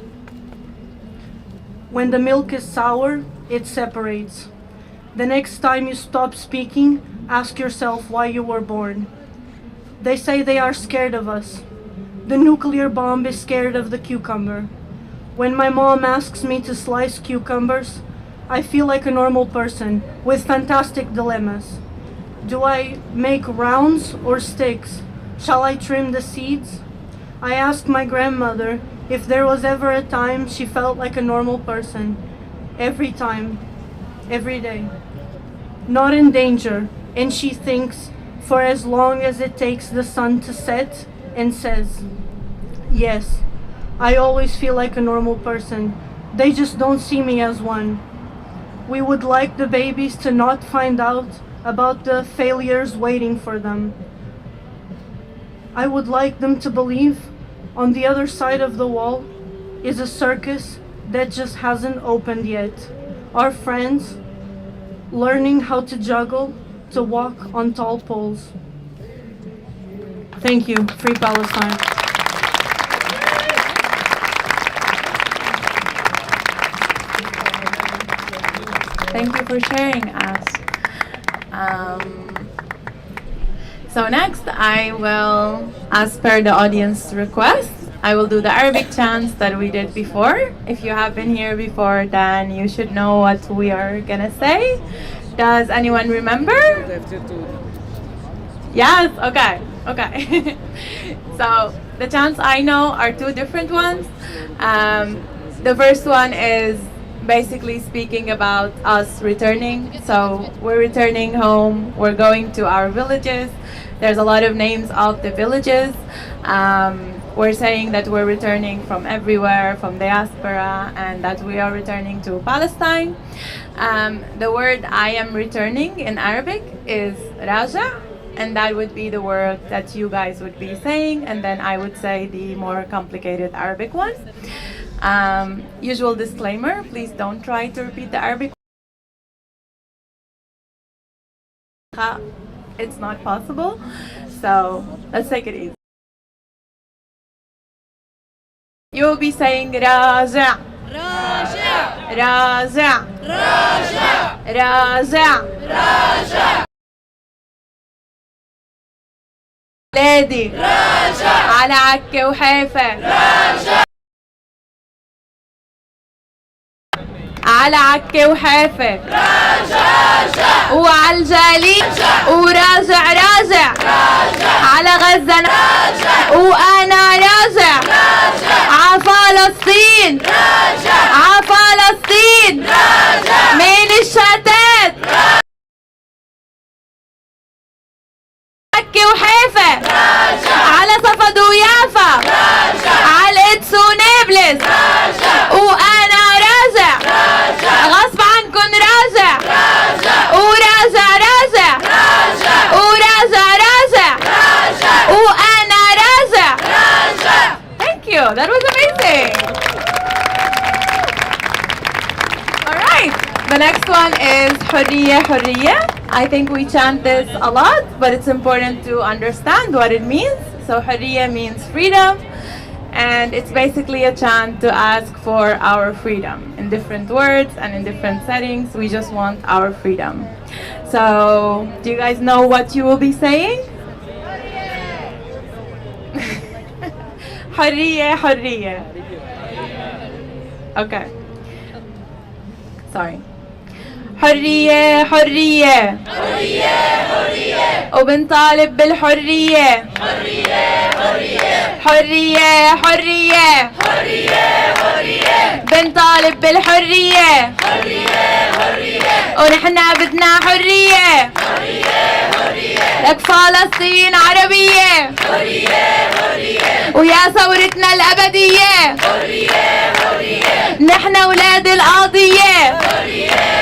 [SPEAKER 9] When the milk is sour, it separates. The next time you stop speaking, ask yourself why you were born. They say they are scared of us. The nuclear bomb is scared of the cucumber. When my mom asks me to slice cucumbers, I feel like a normal person with fantastic dilemmas. Do I make rounds or sticks? Shall I trim the seeds? I asked my grandmother if there was ever a time she felt like a normal person. Every time. Every day. Not in danger, and she thinks for as long as it takes the sun to set, and says, yes, I always feel like a normal person. They just don't see me as one. We would like the babies to not find out about the failures waiting for them. I would like them to believe on the other side of the wall is a circus that just hasn't opened yet. Our friends learning how to juggle, to walk on tall poles. Thank you. Free Palestine.
[SPEAKER 1] Thank you for sharing us. So next, I will, as per the audience request, I will do the Arabic chants that we did before. If you have been here before, then you should know what we are gonna say. Does anyone remember? Yes? Okay. So the chants I know are two different ones. The first one is basically speaking about us returning. So we're returning home, we're going to our villages. There's a lot of names of the villages. We're saying that we're returning from everywhere, from diaspora, and that we are returning to Palestine. The word I am returning in Arabic is raja, and that would be the word that you guys would be saying, and then I would say the more complicated Arabic one. Usual disclaimer, please don't try to repeat the Arabic. It's not possible, so let's take it easy. You will be saying raja, raja, raja, raja, raja, raja. لادي راجع على عكا وحافة راجع على عكا وحافة راجع وعلى الجليد وراجع راجع على غزة راجع وأنا راجع ع فلسطين راجع ع فلسطين راجع من الشتات عكا وحافة راجع على صفد ويافا راجع على القدس ونابلس راجع وأنا راجع غصب عنكن راجع وراجع راجع وراجع راجع وأنا راجع. Thank you. That was amazing. All right. The next one is حرية حرية. I think we chant this a lot, but it's important to understand what it means. So حرية means freedom. And it's basically a chant to ask for our freedom in different words and in different settings. We just want our freedom. So, do you guys know what you will be saying? حرية حرية. Okay. Sorry. حرية حرية حرية حرية وبنطالب بالحرية حرية حرية حرية حرية حرية حرية بنطالب بالحرية حرية حرية ونحنا بدنا حرية حرية حرية لك فلسطين عربية حرية حرية ويا ثورتنا الأبدية حرية حرية نحنا ولاد القاضية حرية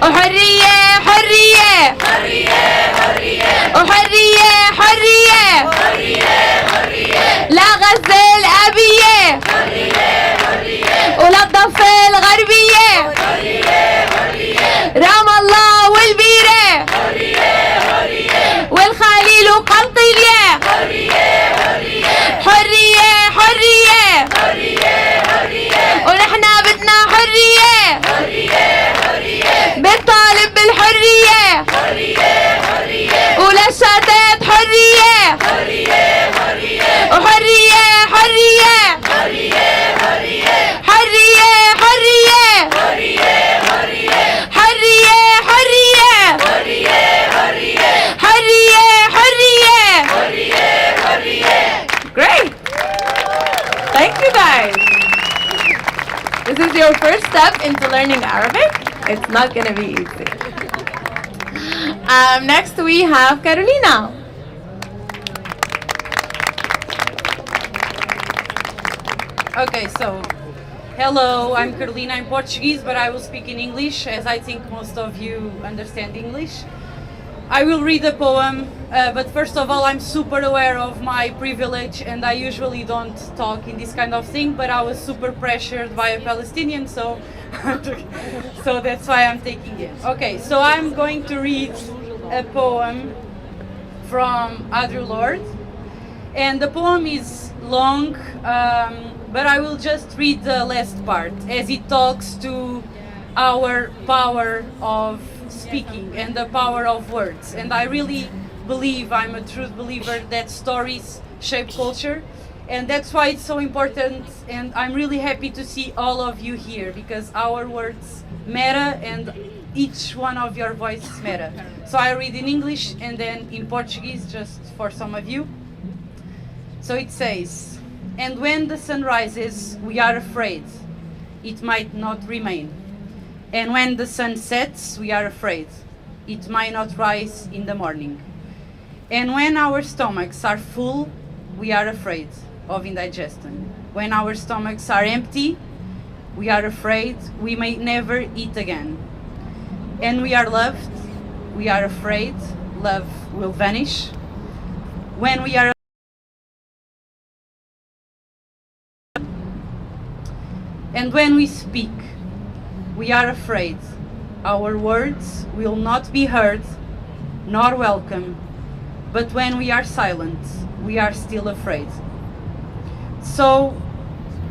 [SPEAKER 1] وحرية حرية حرية حرية وحرية حرية حرية حرية لا غزة الأبية حرية حرية ولا الضفة الغربية حرية حرية رام الله والبيرة حرية حرية والخليل وقلطيلية حرية حرية حرية حرية حرية حرية ونحنا بدنا حرية حرية حرية بنطالب بالحرية حرية حرية وللشتات حرية حرية حرية وحرية حرية حرية حرية حرية حرية حرية حرية حرية حرية حرية حرية حرية حرية حرية. Great! Thank you guys. This is your first step into learning Arabic. It's not gonna be easy. Next we have Carolina.
[SPEAKER 10] Okay, so hello, I'm Carolina. I'm Portuguese, but I will speak in English, as I think most of you understand English. I will read a poem, but first of all, I'm super aware of my privilege, and I usually don't talk in this kind of thing, but I was super pressured by a Palestinian, so so that's why I'm taking it. Okay, so I'm going to read a poem from Adru Lord, and the poem is long, but I will just read the last part, as it talks to our power of speaking and the power of words. And I really believe, I'm a true believer, that stories shape culture, And that's why it's so important, and I'm really happy to see all of you here, because our words matter and each one of your voices matter. So I read in English and then in Portuguese, just for some of you. So it says, "And when the sun rises, we are afraid it might not remain. And when the sun sets, we are afraid it might not rise in the morning. And when our stomachs are full, we are afraid of indigestion. When our stomachs are empty, we are afraid we may never eat again. And we are loved, we are afraid love will vanish. When we are and when we speak, we are afraid our words will not be heard nor welcome. But when we are silent, we are still afraid. So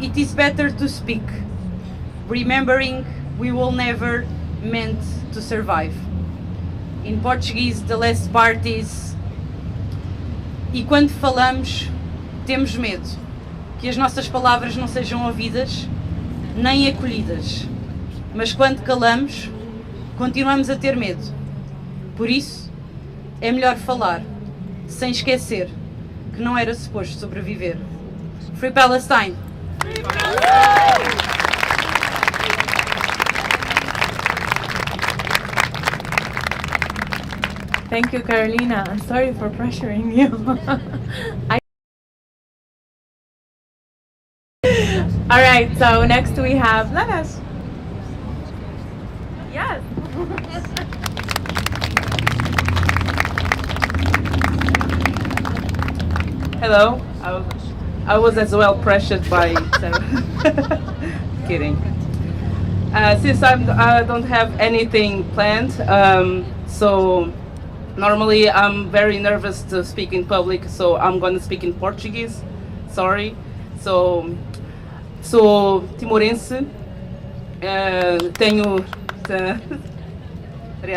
[SPEAKER 10] it is better to speak, remembering we will never meant to survive." In Portuguese, the last part is: "E quando falamos, temos medo que as nossas palavras não sejam ouvidas nem acolhidas. Mas quando calamos, continuamos a ter medo. Por isso, é melhor falar, sem esquecer que não era suposto sobreviver." Free Palestine!
[SPEAKER 1] Thank you, Carolina. I'm sorry for pressuring you. All right, so next we have Lanas. Yes.
[SPEAKER 11] Hello. I was as well pressured by Sarah. Kidding. Since I don't have anything planned, so normally I'm very nervous to speak in public, so I'm going to speak in Portuguese. Sorry. So, sou timorense. Tenho.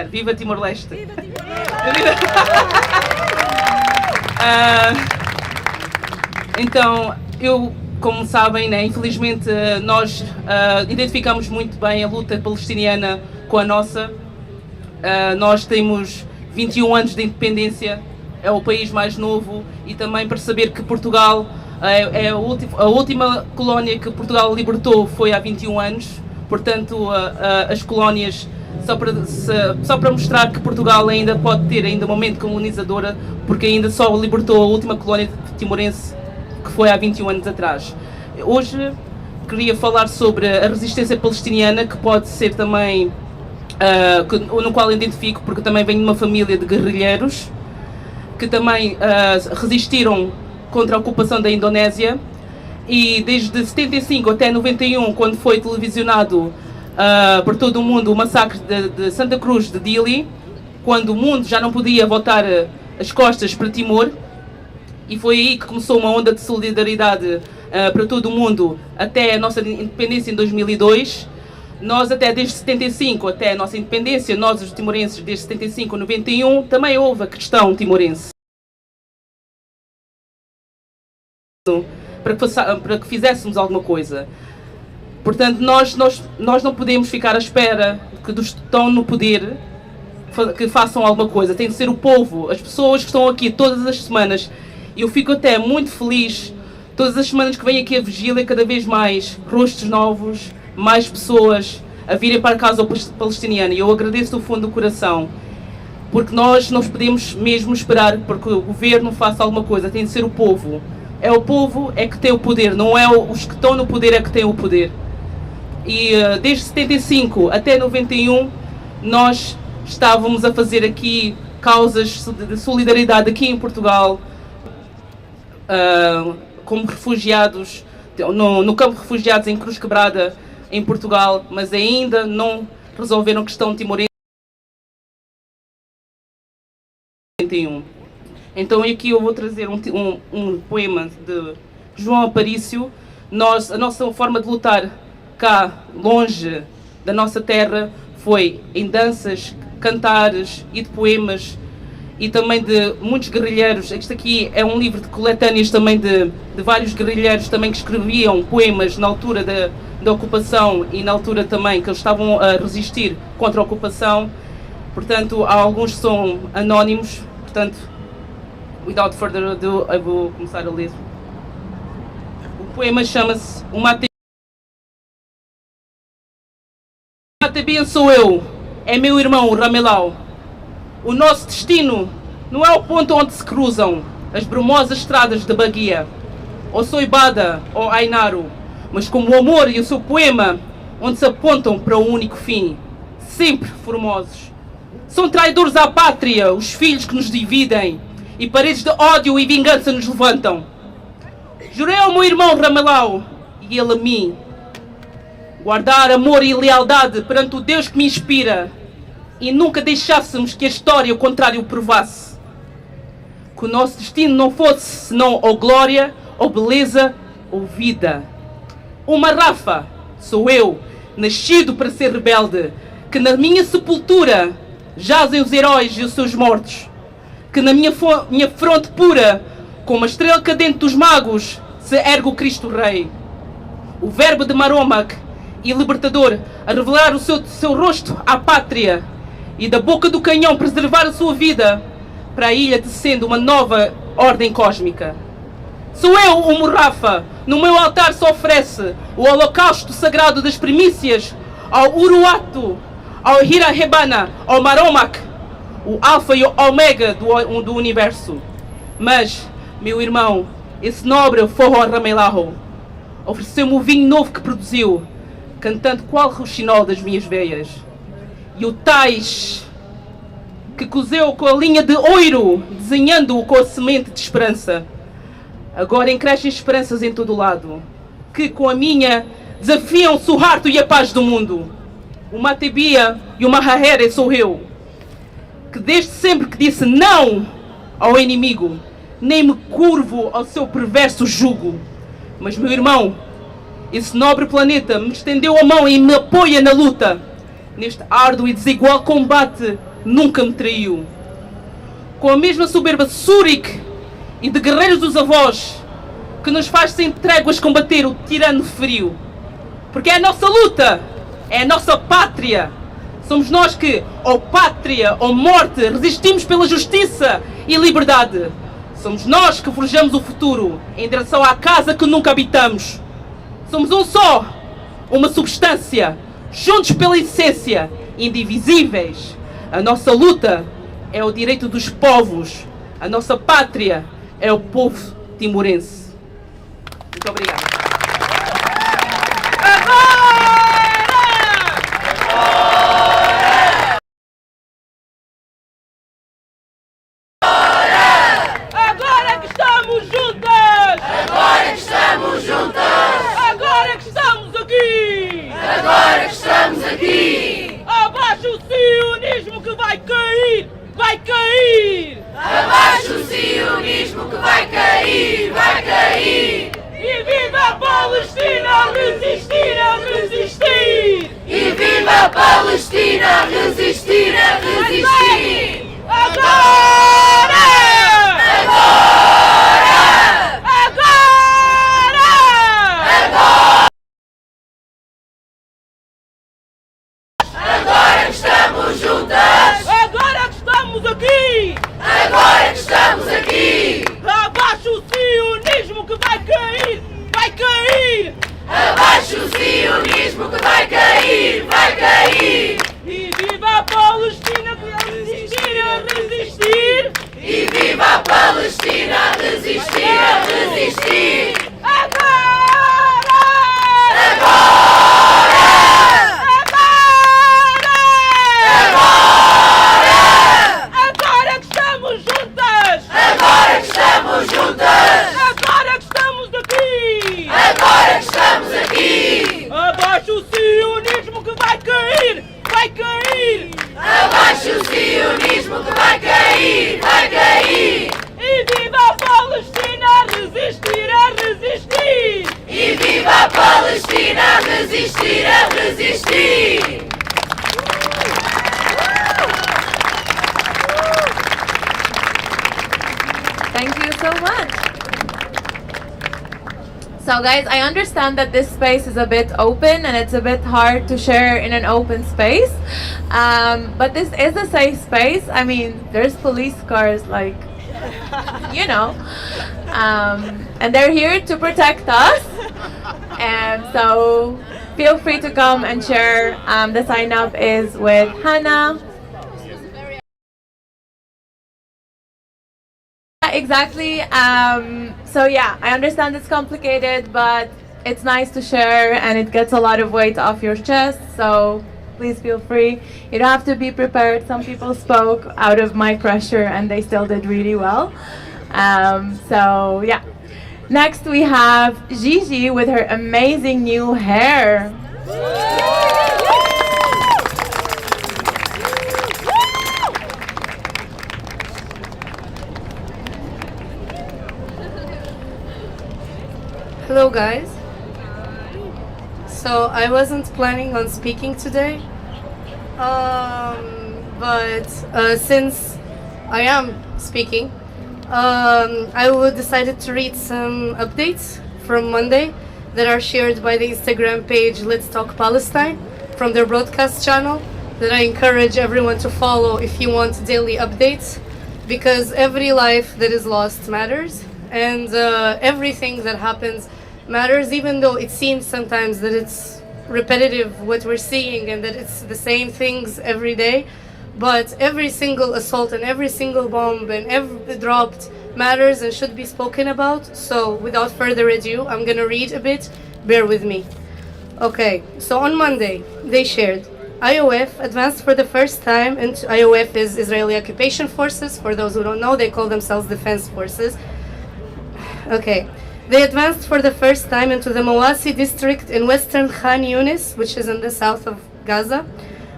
[SPEAKER 11] Viva Timor-Leste! Viva Timor-Leste! Então, como sabem, né, infelizmente nós identificamos muito bem a luta palestiniana com a nossa. Nós temos 21 anos de independência, é o país mais novo, e também para saber que Portugal é a última colónia que Portugal libertou foi há 21 anos. Portanto, as colónias, só para mostrar que Portugal ainda pode ter ainda uma mente colonizadora, porque ainda só libertou a última colónia timorense, que foi há 21 anos atrás. Hoje queria falar sobre a resistência palestiniana, que pode ser também, no qual identifico, porque também venho de uma família de guerrilheiros, que também resistiram contra a ocupação da Indonésia, e desde 75 até 91, quando foi televisionado por todo o mundo o massacre de Santa Cruz de Dili, quando o mundo já não podia voltar as costas para Timor, e foi aí que começou uma onda de solidariedade para todo o mundo até a nossa independência em 2002. Nós até desde 75 até a nossa independência, nós os timorenses desde 75 a 91, também houve a questão timorense. Para que fizéssemos alguma coisa. Portanto, nós não podemos ficar à espera que dos que estão no poder que façam alguma coisa. Tem de ser o povo, as pessoas que estão aqui todas as semanas. E eu fico até muito feliz todas as semanas que vêm aqui a Vigília, cada vez mais rostos novos, mais pessoas a virem para a causa palestiniana. E eu agradeço do fundo do coração, porque nós não podemos mesmo esperar porque o governo faça alguma coisa. Tem de ser o povo. É o povo é que tem o poder, não é os que estão no poder é que têm o poder. E desde 75 até 91 nós estávamos a fazer aqui causas de solidariedade aqui em Portugal, como refugiados, no campo de refugiados em Cruz Quebrada, em Portugal, mas ainda não resolveram a questão timorense. Então aqui eu vou trazer um poema de João Aparício. A nossa forma de lutar cá, longe da nossa terra, foi em danças, cantares e de poemas. e também de muitos guerrilheiros. Isto aqui é um livro de coletâneas também de vários guerrilheiros também que escreviam poemas na altura da ocupação e na altura também que eles estavam a resistir contra a ocupação. Portanto, há alguns que são anónimos. Portanto, without further ado, eu vou começar a ler. O poema chama-se O Matebia sou eu, é meu irmão Ramelau. O nosso destino não é o ponto onde se cruzam as brumosas estradas da Baguia, ou Soibada ou Ainaru, mas como o amor e o seu poema, onde se apontam para o único fim, sempre formosos. São traidores à pátria, os filhos que nos dividem, e paredes de ódio e vingança nos levantam. Jurei ao meu irmão Ramelau, e ele a mim, guardar amor e lealdade perante o Deus que me inspira, e nunca deixássemos que a história o contrário provasse. Que o nosso destino não fosse senão ou glória, ou beleza, ou vida. Uma Rafa, sou eu, nascido para ser rebelde, que na minha sepultura jazem os heróis e os seus mortos, que na minha fronte pura, como a estrela cadente dos magos, se ergue o Cristo Rei. O verbo de Maromac e libertador a revelar o seu rosto à pátria, e da boca do canhão preservar a sua vida, para a ilha descendo uma nova ordem cósmica. Sou eu, o Murrafa, no meu altar se oferece o holocausto sagrado das primícias ao Uruatu, ao Hirarebana, ao Maromac, o alfa e o ômega do universo. Mas, meu irmão, esse nobre forro Ramelau ofereceu-me o vinho novo que produziu, cantando qual roxinol das minhas veias. E o tais que cozeu com a linha de ouro, desenhando-o com a semente de esperança. Agora encrescem esperanças em todo o lado, que com a minha desafiam o Suharto e a paz do mundo. O Matebia e o Mahahere sou eu, que desde sempre que disse não ao inimigo, nem me curvo ao seu perverso jugo. Mas, meu irmão, esse nobre planeta me estendeu a mão e me apoia na luta. Neste árduo e desigual combate, nunca me traiu. Com a mesma soberba Zurich e de guerreiros dos avós, que nos faz sem tréguas combater o tirano frio. Porque é a nossa luta, é a nossa pátria. Somos nós que, ou pátria ou morte, resistimos pela justiça e liberdade. Somos nós que forjamos o futuro em direção à casa que nunca habitamos. Somos um só, uma substância, juntos pela essência, indivisíveis. A nossa luta é o direito dos povos. A nossa pátria é o povo timorense. Muito obrigada.
[SPEAKER 12] Agora que estamos juntas! Agora que estamos juntas! Agora que estamos aqui! Agora que estamos aqui! Abaixo o sionismo que vai cair! Vai cair! Abaixo o sionismo que vai cair! Vai cair! E viva a Palestina a resistir! A resistir! E viva a Palestina a resistir! A resistir! Agora! Agora! Agora! Agora! Agora que estamos juntas! Agora que estamos aqui! Agora que estamos aqui! Abaixo o sionismo que vai cair! Vai cair! Abaixo o sionismo que vai cair! Vai cair! E viva a Palestina que a resistir! A resistir! E viva a Palestina a resistir! A resistir! Agora! Agora! Agora que estamos juntas! Agora que estamos juntas! Agora que estamos aqui! Agora que estamos aqui! Abaixo o sionismo que vai cair! Vai cair! Abaixo o sionismo que vai cair! Vai cair! E viva a Palestina a resistir! A
[SPEAKER 1] so much. So guys, I understand that this space is a bit open and it's a bit hard to share in an open space. But this is a safe space. I mean, there's police cars, like, you know. And they're here to protect us. And so feel free to come and share. The sign up is with Hannah. Exactly. So yeah, I understand it's complicated, but it's nice to share and it gets a lot of weight off your chest. So please feel free. You don't have to be prepared. Some people spoke out of my pressure and they still did really well. So yeah. Next we have Gigi with her amazing new hair.
[SPEAKER 13] Hello guys. So I wasn't planning on speaking today, but since I am speaking, I decided to read some updates from Monday that are shared by the Instagram page Let's Talk Palestine from their broadcast channel that I encourage everyone to follow if you want daily updates, because every life that is lost matters, and everything that happens matters, even though it seems sometimes that it's repetitive what we're seeing and that it's the same things every day. But every single assault and every single bomb and every dropped matters and should be spoken about. So without further ado, I'm gonna read a bit, bear with me. Okay, so on Monday they shared IOF advanced for the first time into IOF is Israeli Occupation Forces. For those who don't know, they call themselves Defense Forces. Okay. They advanced for the first time into the Mawasi district in western Khan Yunis, which is in the south of Gaza,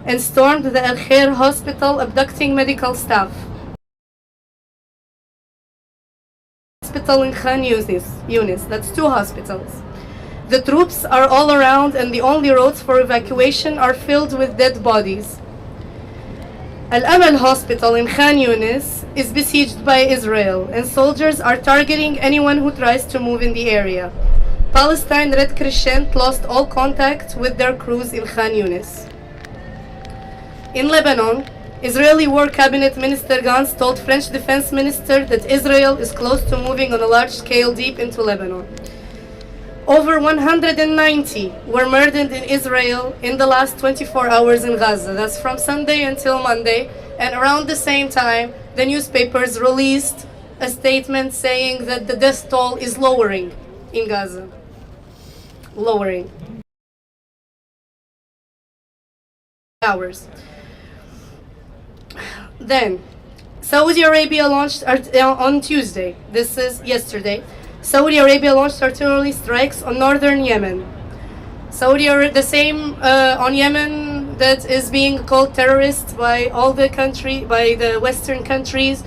[SPEAKER 13] and stormed the Al Khair hospital, abducting medical staff. Hospital in Khan Yunis, that's 2 hospitals. The troops are all around and the only roads for evacuation are filled with dead bodies. Al-Amal hospital in Khan Yunis is besieged by Israel, and soldiers are targeting anyone who tries to move in the area. Palestine Red Crescent lost all contact with their crews in Khan Yunis. In Lebanon, Israeli War Cabinet Minister Gantz told French Defense Minister that Israel is close to moving on a large scale deep into Lebanon. Over 190 were murdered in Israel in the last 24 hours in Gaza. That's from Sunday until Monday. And around the same time, the newspapers released a statement saying that the death toll is lowering in Gaza. Lowering. Hours. Then, Saudi Arabia launched on Tuesday. This is yesterday. Saudi Arabia launched artillery strikes on northern Yemen. The same on Yemen that is being called terrorist by the Western countries,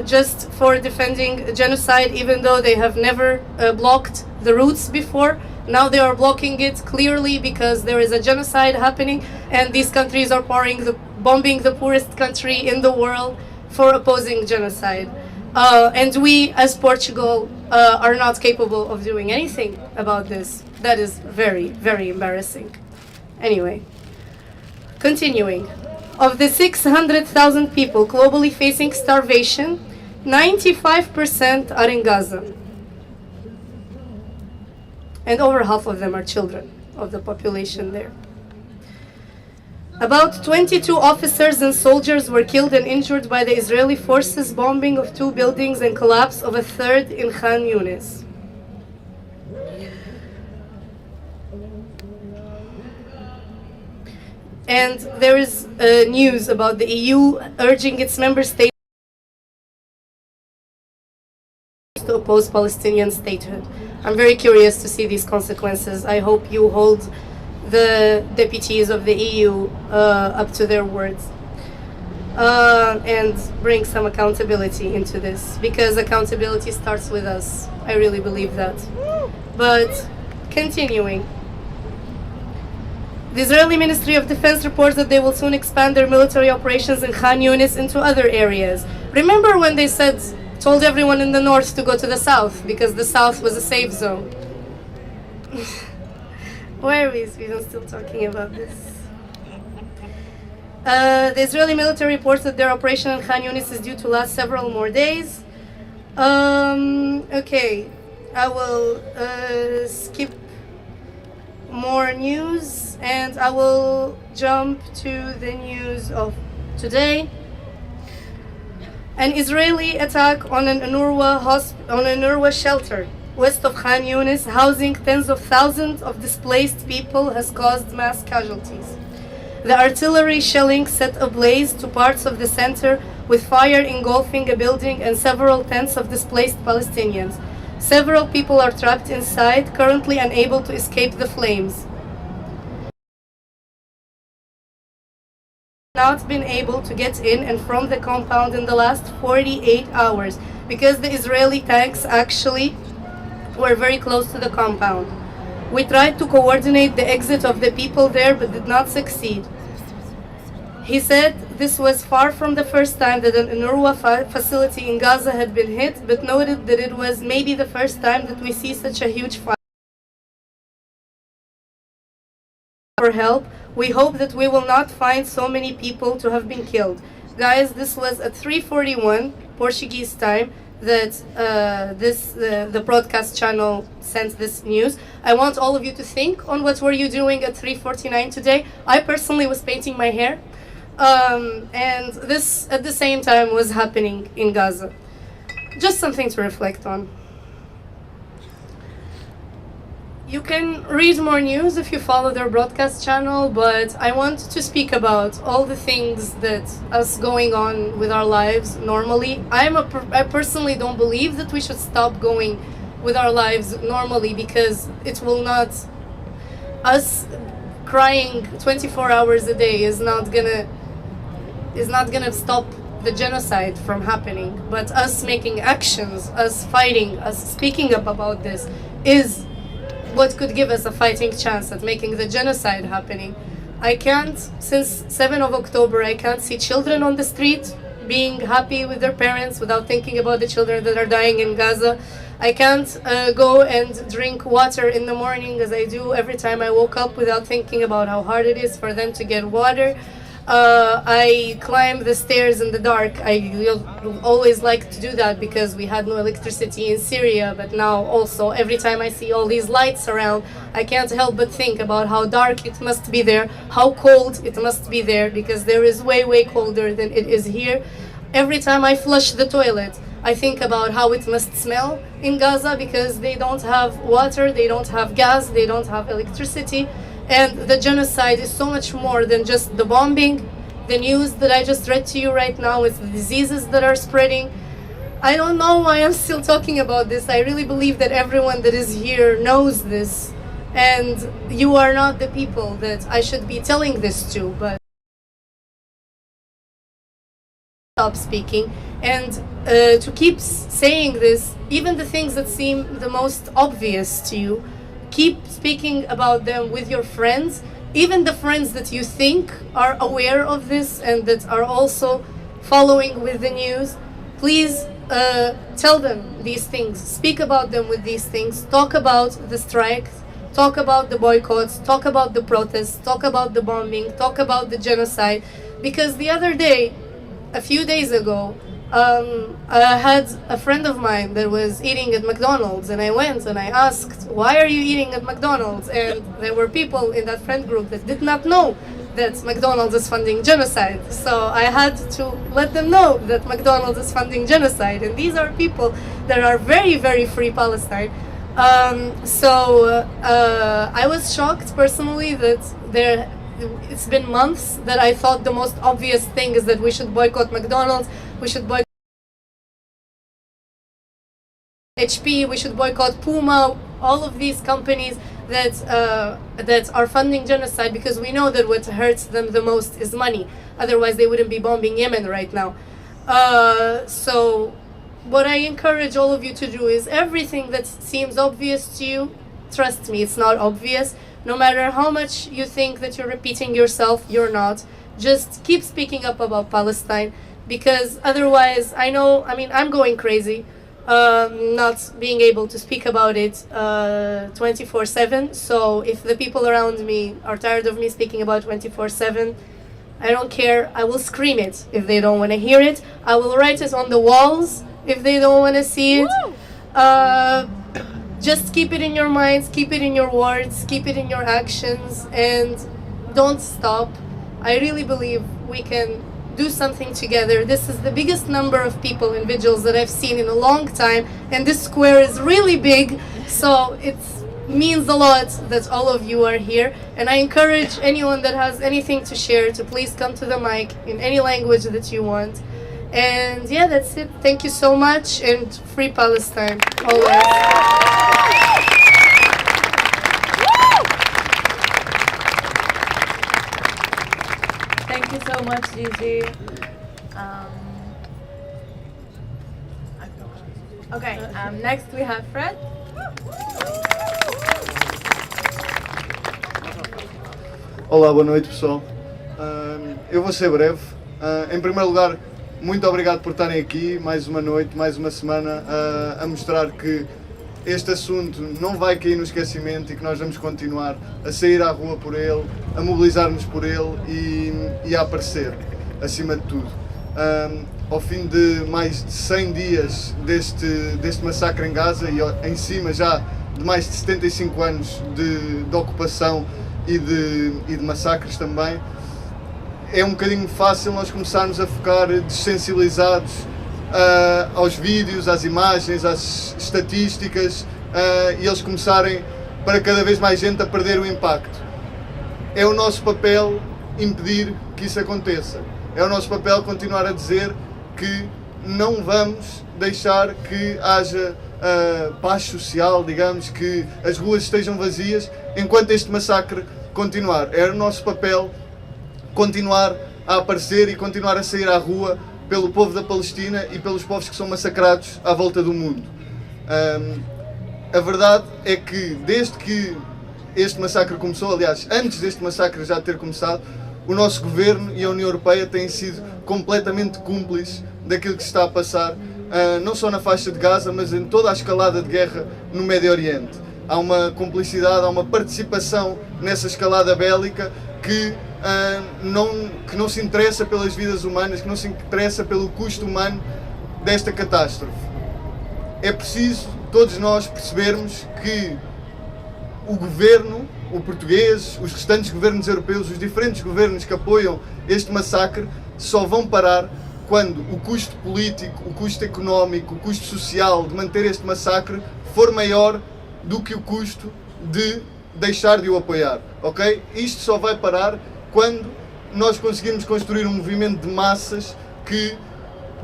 [SPEAKER 13] just for defending genocide, even though they have never blocked the routes before. Now they are blocking it clearly because there is a genocide happening, and these countries are bombing the poorest country in the world for opposing genocide. And we, as Portugal, are not capable of doing anything about this. That is very, very embarrassing. Anyway, continuing. Of the 600,000 people globally facing starvation, 95% are in Gaza. And over half of them are children of the population there. About 22 officers and soldiers were killed and injured by the Israeli forces' bombing of 2 buildings and collapse of a 3rd in Khan Yunis. And there is news about the EU urging its member states to oppose Palestinian statehood. I'm very curious to see these consequences. I hope you hold the deputies of the EU up to their words and bring some accountability into this, because accountability starts with us. I really believe that. But continuing, the Israeli Ministry of Defense reports that they will soon expand their military operations in Khan Yunis into other areas. Remember when they said told everyone in the north to go to the south because the south was a safe zone. Why are we Sweden still talking about this? The Israeli military reports that their operation in Khan Yunis is due to last several more days. Okay, I will skip more news and I will jump to the news of today. An Israeli attack on an UNRWA shelter west of Khan Yunis, housing tens of thousands of displaced people, has caused mass casualties. The artillery shelling set ablaze to parts of the center, with fire engulfing a building and several tents of displaced Palestinians. Several people are trapped inside, currently unable to escape the flames. Not been able to get in and from the compound in the last 48 hours because the Israeli tanks actually were very close to the compound. We tried to coordinate the exit of the people there but did not succeed. He said this was far from the first time that an UNRWA facility in Gaza had been hit, but noted that it was maybe the first time that we see such a huge fire. For help, we hope that we will not find so many people to have been killed. Guys, this was at 3:41 Portuguese time that the broadcast channel sent this news. I want all of you to think on what were you doing at 3:49 today. I personally was painting my hair, and this at the same time was happening in Gaza. Just something to reflect on. You can read more news if you follow their broadcast channel, but I want to speak about all the things that us going on with our lives normally. I personally don't believe that we should stop going with our lives normally, because it will not, us crying 24 hours a day is not gonna stop the genocide from happening. But us making actions, us fighting, us speaking up about this is what could give us a fighting chance at making the genocide happening. I can't, since 7th of October, I can't see children on the street being happy with their parents without thinking about the children that are dying in Gaza. I can't go and drink water in the morning as I do every time I woke up without thinking about how hard it is for them to get water. I climb the stairs in the dark. I always like to do that because we had no electricity in Syria, but now also every time I see all these lights around, I can't help but think about how dark it must be there, how cold it must be there, because there is way colder than it is here. Every time I flush the toilet, I think about how it must smell in Gaza, because they don't have water, they don't have gas, they don't have electricity. And the genocide is so much more than just the bombing, the news that I just read to you right now with the diseases that are spreading. I don't know why I'm still talking about this. I really believe that everyone that is here knows this. And you are not the people that I should be telling this to, but stop speaking. And to keep saying this, even the things that seem the most obvious to you, keep speaking about them with your friends, even the friends that you think are aware of this and that are also following with the news. Please tell them these things, speak about them with these things, talk about the strikes, talk about the boycotts, talk about the protests, talk about the bombing, talk about the genocide. Because the other day, a few days ago, I had a friend of mine that was eating at McDonald's, and I went and I asked, why are you eating at McDonald's? And there were people in that friend group that did not know that McDonald's is funding genocide. So I had to let them know that McDonald's is funding genocide. And these are people that are very free Palestine. I was shocked personally that it's been months that I thought the most obvious thing is that we should boycott McDonald's, we should boycott HP, we should boycott Puma, all of these companies that are funding genocide, because we know that what hurts them the most is money. Otherwise they wouldn't be bombing Yemen right now. So what I encourage all of you to do is everything that seems obvious to you, trust me, it's not obvious. No matter how much you think that you're repeating yourself, you're not. Just keep speaking up about Palestine. because otherwise, I'm going crazy, not being able to speak about it 24/7. So if the people around me are tired of me speaking about 24/7, I don't care. I will scream it if they don't want to hear it. I will write it on the walls if they don't want to see it. Just keep it in your minds, keep it in your words, keep it in your actions, and don't stop. I really believe we can do something together. This is the biggest number of people in vigils that I've seen in a long time, and this square is really big, so it means a lot that all of you are here. And I encourage anyone that has anything to share to please come to the mic in any language that you want. And yeah, that's it. Thank you so much, and free Palestine always.
[SPEAKER 1] Thank you so much, Gigi. Okay, next we have Fred.
[SPEAKER 14] Olá, boa noite, pessoal. Eu vou ser breve. Em primeiro lugar, muito obrigado por estarem aqui mais uma noite, mais uma semana, a mostrar que este assunto não vai cair no esquecimento e que nós vamos continuar a sair à rua por ele, a mobilizar-nos por ele e a aparecer, acima de tudo. Ao fim de mais de 100 dias deste massacre em Gaza e em cima já de mais de 75 anos de ocupação e de massacres também, é um bocadinho fácil nós começarmos a ficar desensibilizados aos vídeos, às imagens, às estatísticas e eles começarem, para cada vez mais gente, a perder o impacto. É o nosso papel impedir que isso aconteça. É o nosso papel continuar a dizer que não vamos deixar que haja paz social, digamos, que as ruas estejam vazias enquanto este massacre continuar. É o nosso papel continuar a aparecer e continuar a sair à rua pelo povo da Palestina e pelos povos que são massacrados à volta do mundo. A verdade é que desde que este massacre começou, aliás, antes deste massacre já ter começado, o nosso governo e a União Europeia têm sido completamente cúmplices daquilo que se está a passar, não só na faixa de Gaza, mas em toda a escalada de guerra no Médio Oriente. Há uma cumplicidade, há uma participação nessa escalada bélica que não se interessa pelas vidas humanas, que não se interessa pelo custo humano desta catástrofe. É preciso todos nós percebermos que o governo, o português, os restantes governos europeus, os diferentes governos que apoiam este massacre, só vão parar quando o custo político, o custo económico, o custo social de manter este massacre for maior do que o custo de deixar de o apoiar, ok? Isto só vai parar quando nós conseguirmos construir um movimento de massas que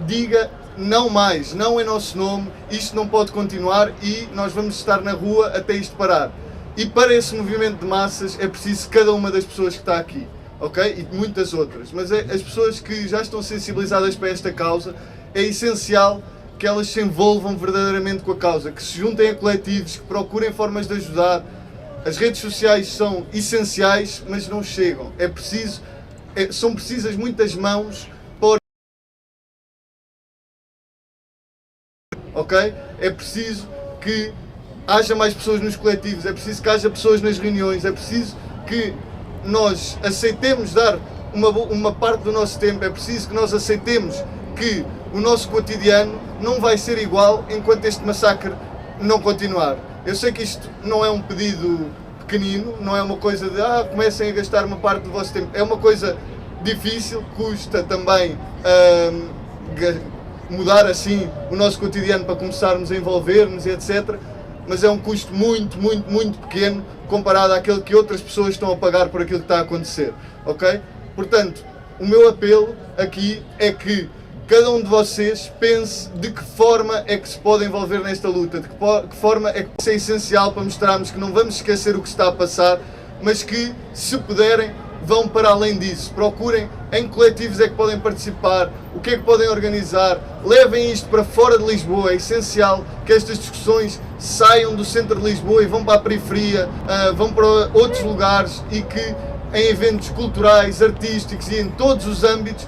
[SPEAKER 14] diga não mais, não em nosso nome, isto não pode continuar e nós vamos estar na rua até isto parar. E para esse movimento de massas é preciso cada uma das pessoas que está aqui, ok? E muitas outras, mas as pessoas que já estão sensibilizadas para esta causa, é essencial que elas se envolvam verdadeiramente com a causa, que se juntem a coletivos, que procurem formas de ajudar. As redes sociais são essenciais, mas não chegam. São precisas muitas mãos para... Ok? É preciso que haja mais pessoas nos coletivos, é preciso que haja pessoas nas reuniões, é preciso que nós aceitemos dar uma parte do nosso tempo, é preciso que nós aceitemos que o nosso cotidiano não vai ser igual enquanto este massacre não continuar. Eu sei que isto não é um pedido pequenino, não é uma coisa de comecem a gastar uma parte do vosso tempo. É uma coisa difícil, custa também mudar assim o nosso cotidiano para começarmos a envolver-nos e etc. Mas é um custo muito, muito, muito pequeno comparado àquele que outras pessoas estão a pagar por aquilo que está a acontecer, ok? Portanto, o meu apelo aqui é que cada um de vocês pense de que forma é que se pode envolver nesta luta, de que forma é que isso é essencial para mostrarmos que não vamos esquecer o que está a passar, mas que, se puderem, vão para além disso. Procurem em que coletivos é que podem participar, o que é que podem organizar, levem isto para fora de Lisboa. É essencial que estas discussões saiam do centro de Lisboa e vão para a periferia, vão para outros lugares e que em eventos culturais, artísticos e em todos os âmbitos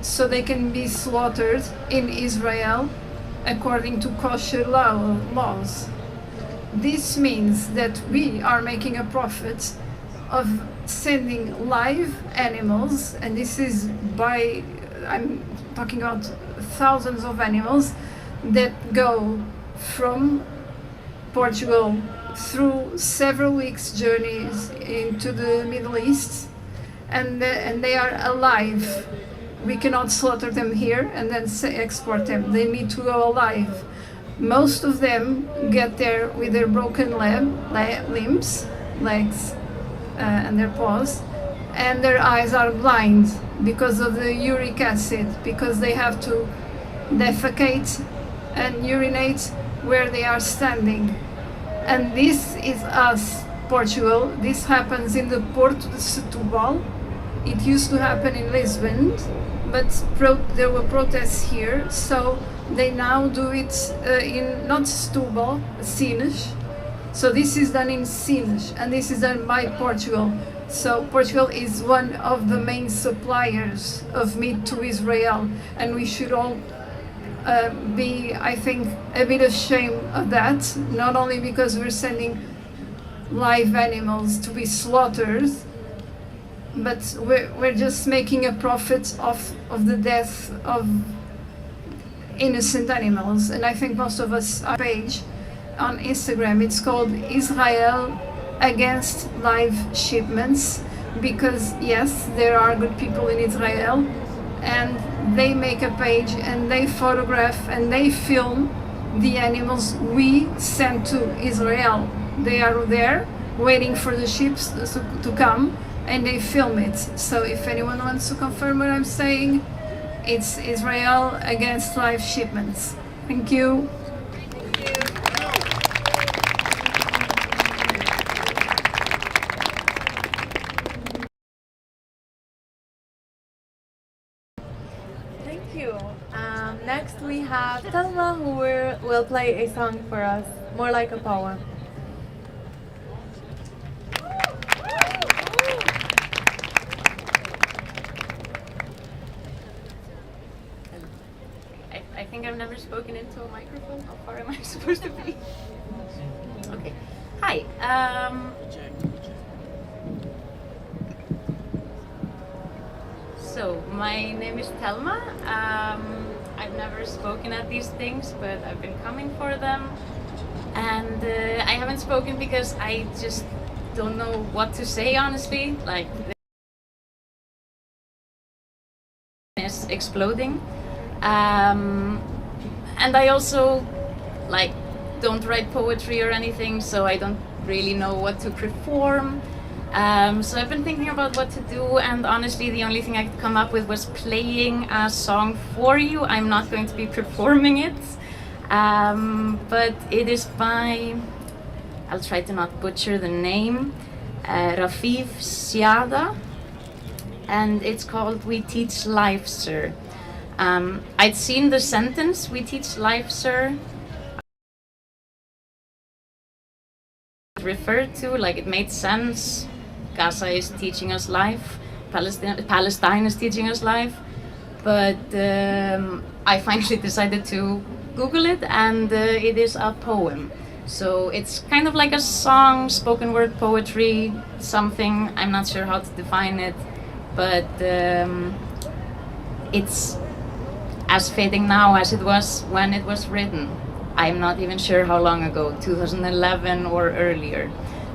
[SPEAKER 15] so they can be slaughtered in Israel according to kosher laws. This means that we are making a profit of sending live animals, and this is by, I'm talking about thousands of animals that go from Portugal through several weeks journeys into the Middle East, and they are alive. We cannot slaughter them here and then export them. They need to go alive. Most of them get there with their broken limbs, legs, and their paws, and their eyes are blind because of the uric acid, because they have to defecate and urinate where they are standing. And this is us, Portugal. This happens in the Porto de Setúbal. It used to happen in Lisbon, but there were protests here, so they now do it in not Setúbal, Sines. So this is done in Sines, and this is done by Portugal. So Portugal is one of the main suppliers of meat to Israel, and we should all be, I think, a bit ashamed of that, not only because we're sending live animals to be slaughtered, but we're just making a profit of the death of innocent animals. And I think most of us are page on Instagram. It's called Israel Against Live Shipments, because yes, there are good people in Israel, and they make a page and they photograph and they film the animals we send to Israel. They are there waiting for the ships to come, and they film it. So if anyone wants to confirm what I'm saying, it's Israel Against Live Shipments. Thank you.
[SPEAKER 1] Thank you. Next we have Thelma, who will play a song for us, more like a poem.
[SPEAKER 16] I think I've never spoken into a microphone. How far am I supposed to be? Okay. Hi. So, my name is Thelma. I've never spoken at these things, but I've been coming for them. And I haven't spoken because I just don't know what to say, honestly. Like, is exploding. And I also don't write poetry or anything, so I don't really know what to perform. So I've been thinking about what to do, and honestly the only thing I could come up with was playing a song for you. I'm not going to be performing it, but it is by, I'll try to not butcher the name, Rafif Siada, and it's called We Teach Life, Sir. I'd seen the sentence, we teach life, sir, referred to, like it made sense. Gaza is teaching us life, Palestine is teaching us life, but I finally decided to Google it, and it is a poem. So it's kind of like a song, spoken word poetry, something, I'm not sure how to define it, but it's as fitting now as it was when it was written. I'm not even sure how long ago, 2011 or earlier.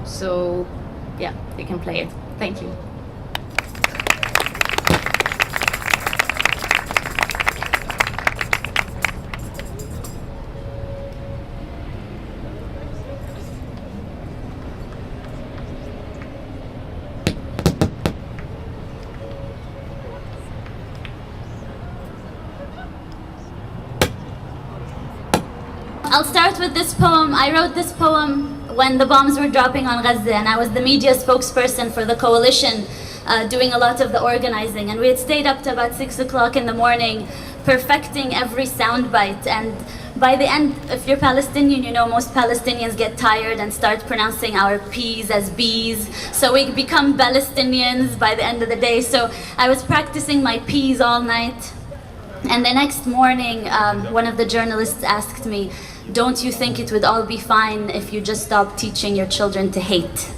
[SPEAKER 16] So yeah, you can play it. Thank you.
[SPEAKER 17] I'll start with this poem. I wrote this poem when the bombs were dropping on Gaza, and I was the media spokesperson for the coalition, doing a lot of the organizing. And we had stayed up to about 6 o'clock in the morning, perfecting every soundbite and By the end, if you're Palestinian, you know most Palestinians get tired and start pronouncing our P's as B's. So we become Palestinians by the end of the day. So I was practicing my P's all night. And the next morning, one of the journalists asked me, "Don't you think it would all be fine if you just stopped teaching your children to hate?"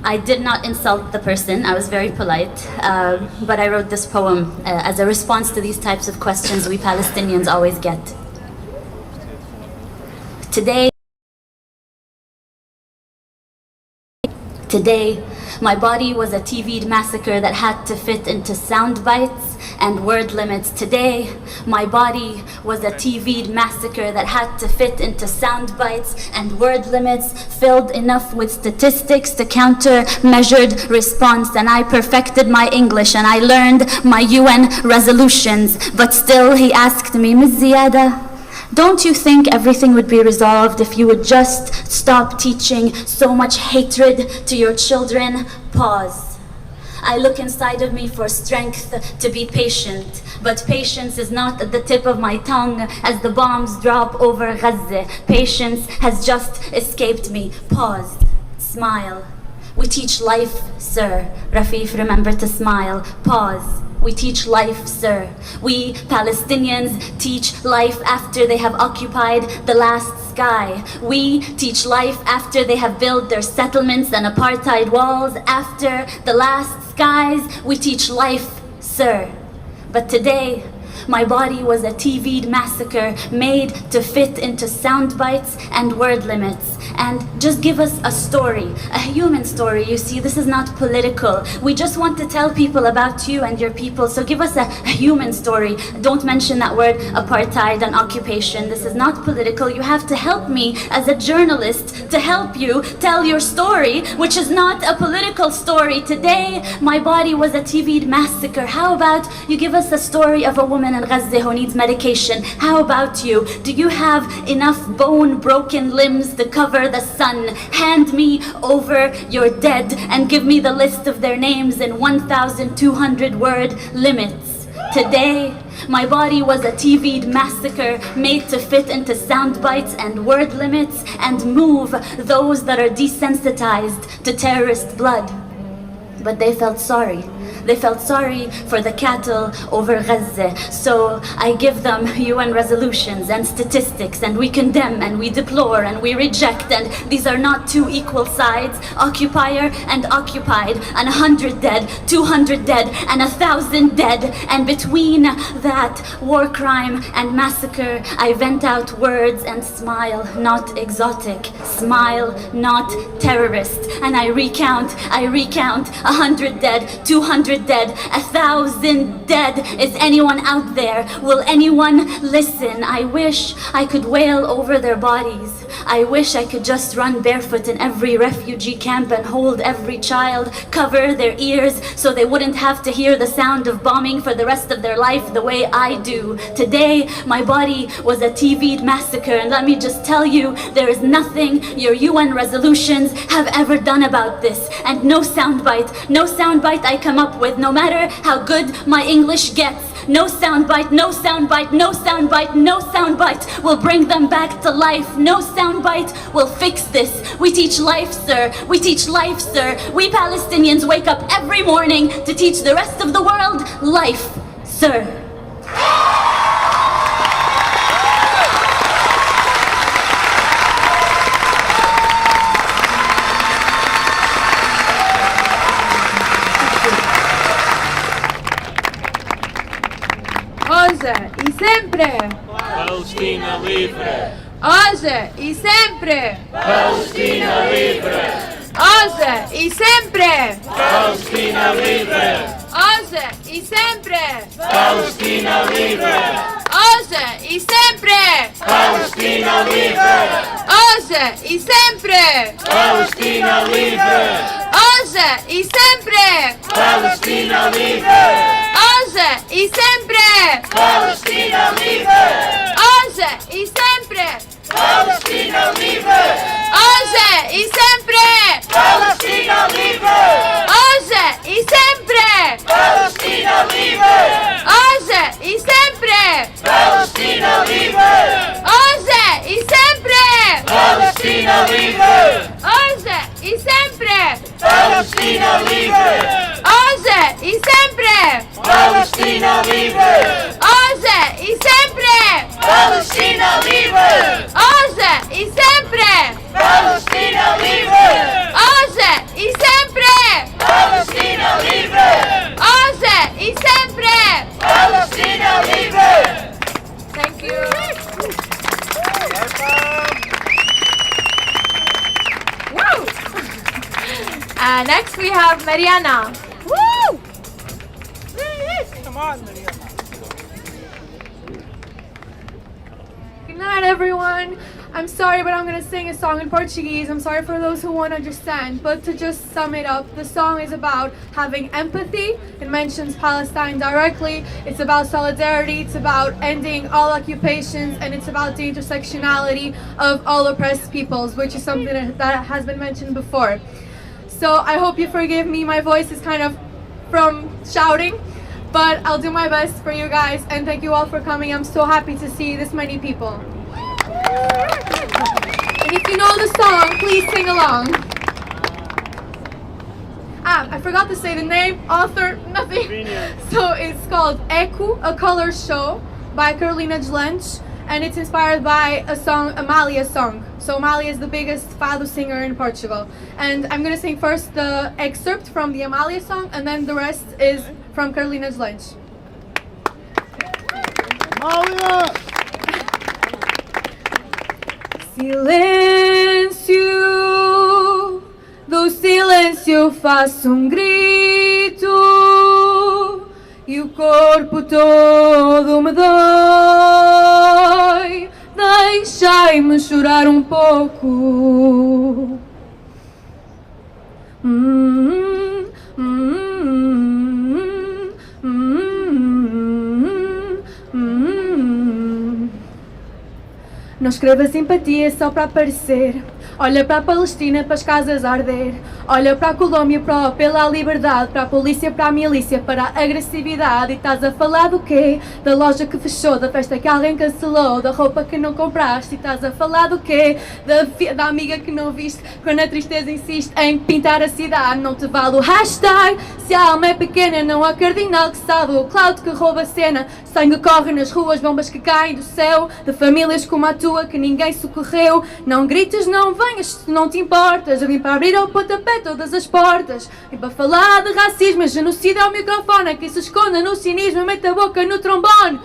[SPEAKER 17] I did not insult the person, I was very polite, but I wrote this poem as a response to these types of questions we Palestinians always get. Today, my body was a TV'd massacre that had to fit into sound bites and word limits. Today, my body was a TV'd massacre that had to fit into sound bites and word limits, filled enough with statistics to counter measured response. And I perfected my English and I learned my UN resolutions. But still, he asked me, "Ms. Ziyada, don't you think everything would be resolved if you would just stop teaching so much hatred to your children?" Pause. I look inside of me for strength to be patient, but patience is not at the tip of my tongue as the bombs drop over Gaza. Patience has just escaped me. Pause. Smile. We teach life, sir. Rafif, remember to smile. Pause. We teach life, sir. We Palestinians teach life after they have occupied the last sky. We teach life after they have built their settlements and apartheid walls. After the last skies, we teach life, sir. But today, my body was a TV'd massacre made to fit into sound bites and word limits. And just give us a story, a human story. You see, this is not political. We just want to tell people about you and your people. So give us a human story. Don't mention that word apartheid and occupation. This is not political. You have to help me as a journalist to help you tell your story, which is not a political story. Today, my body was a TV'd massacre. How about you give us a story of a woman in Gaza who needs medication? How about you? Do you have enough bone-broken limbs to cover the sun? Hand me over your dead and give me the list of their names in 1,200 word limits. Today, my body was a TV'd massacre made to fit into sound bites and word limits and move those that are desensitized to terrorist blood. But they felt sorry. They felt sorry for the cattle over Gaza. So I give them UN resolutions and statistics, and we condemn and we deplore and we reject, and these are not two equal sides, occupier and occupied, and 100 dead, 200 dead, and 1,000 dead. And between that war crime and massacre, I vent out words and smile, not exotic, smile, not terrorist. And I recount 100 dead, 200 dead, 1,000 dead. Is anyone out there? Will anyone listen? I wish I could wail over their bodies. I wish I could just run barefoot in every refugee camp and hold every child, cover their ears so they wouldn't have to hear the sound of bombing for the rest of their life the way I do. Today, my body was a TV'd massacre, and let me just tell you, there is nothing your UN resolutions have ever done about this. And no soundbite I come up with, no matter how good my English gets, no soundbite will bring them back to life. No soundbite will fix this. We teach life, sir. We teach life, sir. We Palestinians wake up every morning to teach the rest of the world life, sir.
[SPEAKER 2] Hoje e sempre,
[SPEAKER 12] Palestina livre!
[SPEAKER 2] hoje e sempre,
[SPEAKER 12] Palestina livre!
[SPEAKER 2] hoje e sempre,
[SPEAKER 12] Palestina livre!
[SPEAKER 2] hoje e sempre,
[SPEAKER 12] Palestina livre!
[SPEAKER 2] hoje e sempre,
[SPEAKER 12] Palestina livre!
[SPEAKER 2] hoje e sempre,
[SPEAKER 12] Palestina livre!
[SPEAKER 2] hoje e sempre,
[SPEAKER 12] Palestina livre!
[SPEAKER 2] hoje e sempre,
[SPEAKER 12] Palestina livre!
[SPEAKER 2] hoje e sempre,
[SPEAKER 12] Palestina livre!
[SPEAKER 2] hoje e sempre,
[SPEAKER 12] Palestina livre!
[SPEAKER 2] hoje e sempre,
[SPEAKER 12] Palestina livre!
[SPEAKER 2] hoje e sempre,
[SPEAKER 12] Palestina livre!
[SPEAKER 4] Palestina livre!
[SPEAKER 1] Hoje e sempre!
[SPEAKER 4] Palestina livre!
[SPEAKER 1] Hoje e sempre!
[SPEAKER 4] Palestina livre!
[SPEAKER 1] Hoje e sempre!
[SPEAKER 4] Palestina livre!
[SPEAKER 1] Hoje e sempre!
[SPEAKER 4] Palestina livre!
[SPEAKER 1] Thank you. Woo! Next we have Mariana. Woo!
[SPEAKER 18] Come on, Mariana.
[SPEAKER 19] Good night, everyone. I'm sorry, but I'm going to sing a song in Portuguese. I'm sorry for those who won't understand, but to just sum it up, the song is about having empathy. It mentions Palestine directly. It's about solidarity. It's about ending all occupations, and it's about the intersectionality of all oppressed peoples, which is something that has been mentioned before. So I hope you forgive me. My voice is kind of from shouting, but I'll do my best for you guys, and thank you all for coming. I'm so happy to see this many people. And if you know the song, please sing along. I forgot to say the name, author, nothing. So it's called Echo, A Color Show by Carolina Deslandes, and it's inspired by a song, Amalia's song. So Amalia is the biggest fado singer in Portugal. And I'm going to sing first the excerpt from the Amalia song, and then the rest is from Carolina Deslandes.
[SPEAKER 4] Amalia!
[SPEAKER 19] Silêncio, do silêncio eu faço grito e o corpo todo me dói. Deixai-me chorar pouco. Não escreva simpatia só para aparecer. Olha para a Palestina, para as casas a arder. Olha para a Colômbia, para pela liberdade. Para a polícia, para a milícia, para a agressividade. E estás a falar do quê? Da loja que fechou, da festa que alguém cancelou, da roupa que não compraste. E estás a falar do quê? Da amiga que não viste, quando a tristeza insiste em pintar a cidade. Não te vale o hashtag. Se a alma é pequena, não há cardinal que salve o cloud que rouba a cena. Sangue corre nas ruas, bombas que caem do céu. De famílias como a tua que ninguém socorreu. Não grites, não venhas se não te importas. Eu vim para abrir ao pontapé todas as portas. Vim para falar de racismo e genocídio ao microfone. Quem se esconde no cinismo mete a boca no trombone.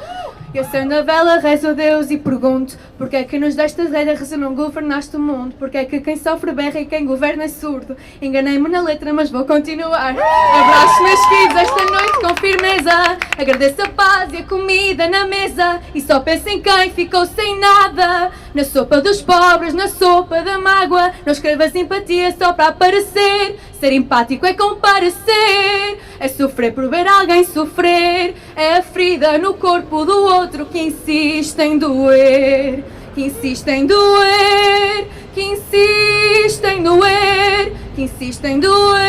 [SPEAKER 19] Eu acendo a vela, rezo a Deus e pergunto: porque é que nos desta terra se não governaste o mundo? Porque é que quem sofre berra e quem governa é surdo? Enganei-me na letra, mas vou continuar. Abraço meus filhos esta noite com firmeza. Agradeço a paz e a comida na mesa. E só penso em quem ficou sem nada. Na sopa dos pobres, na sopa da mágoa. Não escreva simpatia só para aparecer. Ser empático é comparecer. É sofrer por ver alguém sofrer. É a ferida no corpo do outro que insiste em doer. Que insiste em doer. Que insiste em doer. Que insiste em doer.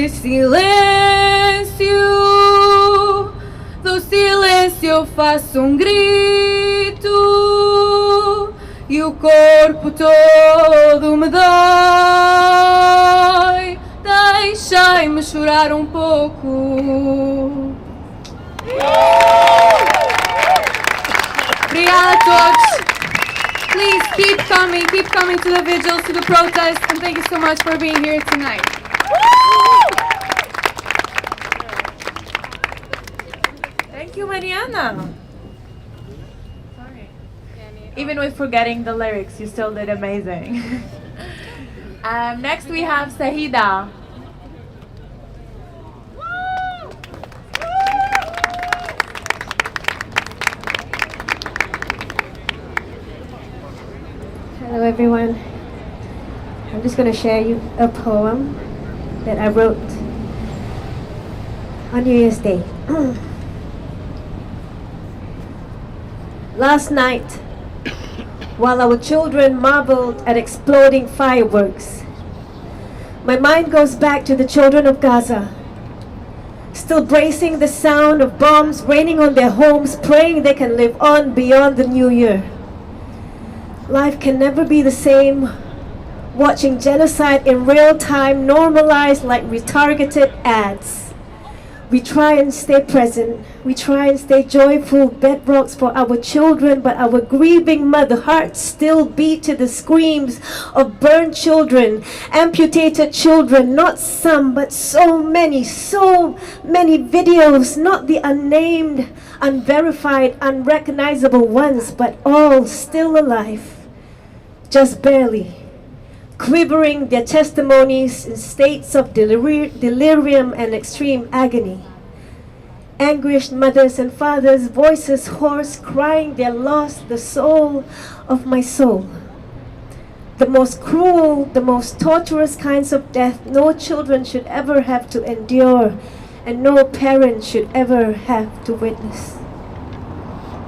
[SPEAKER 19] Silêncio. Do silêncio eu faço grito. E o corpo todo me dói. Deixai-me chorar pouco. Obrigada a todos. Please keep coming to the vigils, to the protests, and thank you so much for being here tonight.
[SPEAKER 1] Thank you, Mariana. Even with forgetting the lyrics, you still did amazing. Next we have Sahida.
[SPEAKER 20] Hello everyone. I'm just going to share you a poem that I wrote on New Year's Day. Last night, while our children marveled at exploding fireworks, my mind goes back to the children of Gaza, still bracing the sound of bombs raining on their homes, praying they can live on beyond the new year. Life can never be the same, watching genocide in real time normalized like retargeted ads. We try and stay present. We try and stay joyful bedrocks for our children, but our grieving mother hearts still beat to the screams of burned children, amputated children, not some, but so many videos, not the unnamed, unverified, unrecognizable ones, but all still alive, just barely. Quivering their testimonies in states of delirium and extreme agony. Anguished mothers and fathers, voices hoarse, crying their loss, the soul of my soul. The most cruel, the most torturous kinds of death no children should ever have to endure, and no parent should ever have to witness.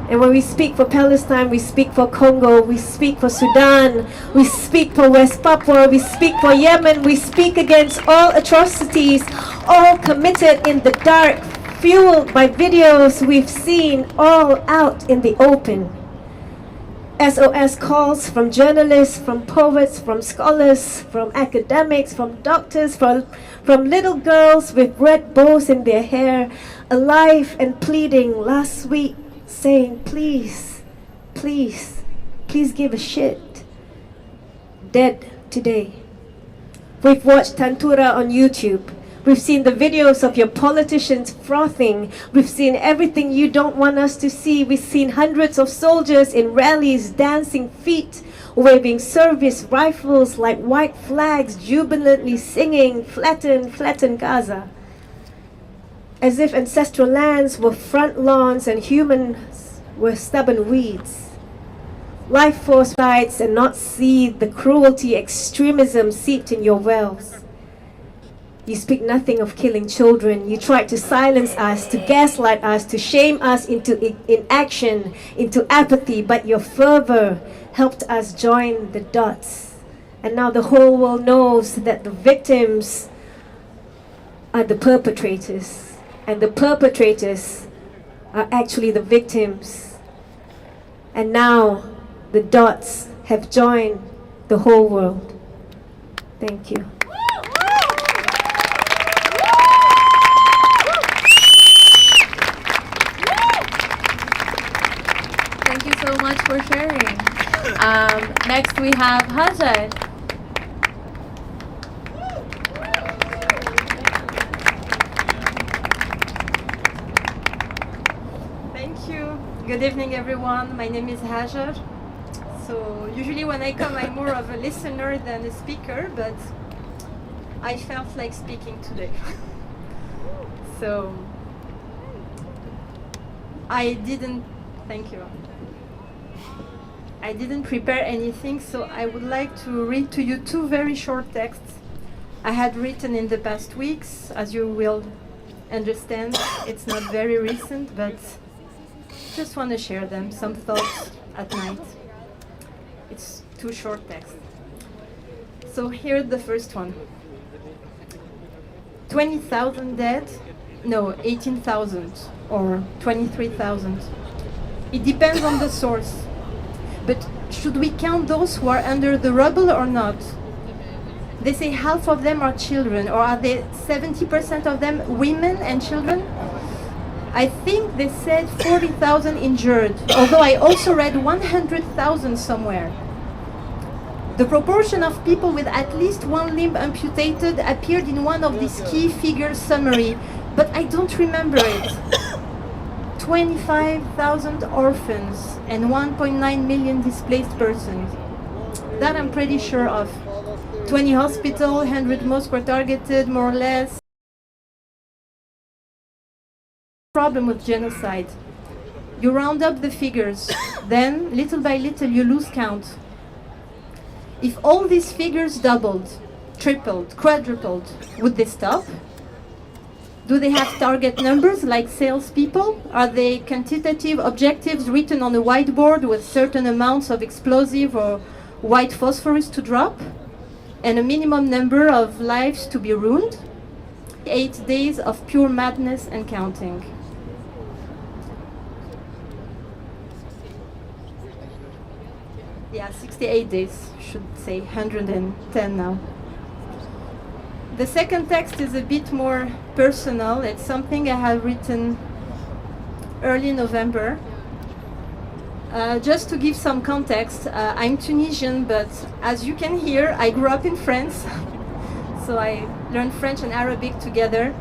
[SPEAKER 20] And when we speak for Palestine, we speak for Congo, we speak for Sudan, we speak for West Papua, we speak for Yemen, we speak against all atrocities, all committed in the dark, fueled by videos we've seen all out in the open. SOS calls from journalists, from poets, from scholars, from academics, from doctors, from little girls with red bows in their hair, alive and pleading last week, saying, please, please, please give a shit. Dead today. We've watched Tantura on YouTube. We've seen the videos of your politicians frothing. We've seen everything you don't want us to see. We've seen hundreds of soldiers in rallies, dancing feet, waving service rifles like white flags, jubilantly singing, flatten, flatten Gaza. As if ancestral lands were front lawns and humans were stubborn weeds. Life force fights and not see the cruelty, extremism seeped in your wells. You speak nothing of killing children. You try to silence us, to gaslight us, to shame us into inaction, into apathy, but your fervor helped us join the dots. And now the whole world knows that the victims are the perpetrators. And the perpetrators are actually the victims. And now the dots have joined the whole world. Thank you.
[SPEAKER 1] Thank you so much for sharing. Next we have Hajar.
[SPEAKER 3] Good evening, everyone. My name is Hajar. So usually when I come, I'm more of a listener than a speaker, but I felt like speaking today. So thank you. I didn't prepare anything, so I would like to read to you two very short texts I had written in the past weeks. As you will understand, it's not very recent, but just want to share them, some thoughts at night. It's two short texts. So here's the first one. 20,000 dead? No, 18,000 or 23,000. It depends on the source. But should we count those who are under the rubble or not? They say half of them are children, or are they 70% of them women and children? I think they said 40,000 injured, although I also read 100,000 somewhere. The proportion of people with at least one limb amputated appeared in one of these key figures summary, but I don't remember it. 25,000 orphans and 1.9 million displaced persons. That I'm pretty sure of. 20 hospitals, 100 mosques were targeted, more or less. Problem with genocide. You round up the figures, then little by little you lose count. If all these figures doubled, tripled, quadrupled, would they stop? Do they have target numbers like salespeople? Are they quantitative objectives written on a whiteboard with certain amounts of explosive or white phosphorus to drop? And a minimum number of lives to be ruined? 8 days of pure madness and counting. Yeah, 68 days, should say 110 now. The second text is a bit more personal. It's something I have written early November. Just to give some context, I'm Tunisian, but as you can hear, I grew up in France. So I learned French and Arabic together.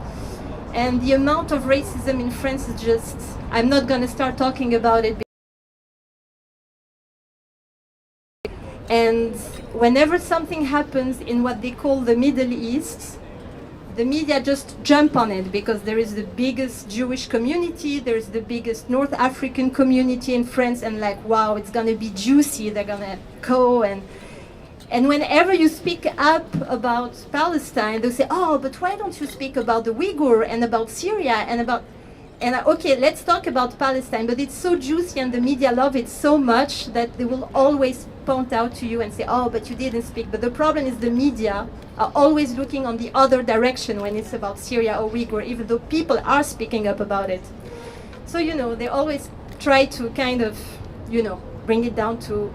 [SPEAKER 3] And the amount of racism in France is just, I'm not going to start talking about it. And whenever something happens in what they call the Middle East, the media just jump on it because there is the biggest Jewish community, there's the biggest North African community in France, and like, wow, it's gonna be juicy, they're gonna go and whenever you speak up about Palestine, they'll say, oh, but why don't you speak about the Uyghur and about Syria and about, okay, let's talk about Palestine, but it's so juicy and the media love it so much that they will always point out to you and say, oh, but you didn't speak. But the problem is the media are always looking on the other direction when it's about Syria or Uyghur, even though people are speaking up about it. So, you know, they always try to kind of, you know, bring it down to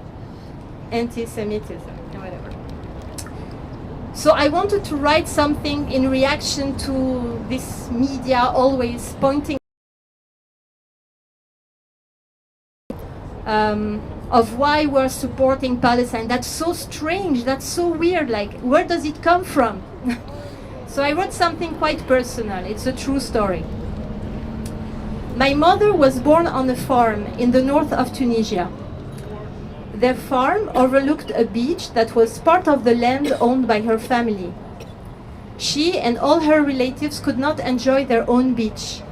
[SPEAKER 3] anti-Semitism and whatever. So I wanted to write something in reaction to this media always pointing of why we're supporting Palestine. That's so strange, that's so weird, like, where does it come from? So I wrote something quite personal, it's a true story. My mother was born on a farm in the north of Tunisia. Their farm overlooked a beach that was part of the land owned by her family. She and all her relatives could not enjoy their own beach,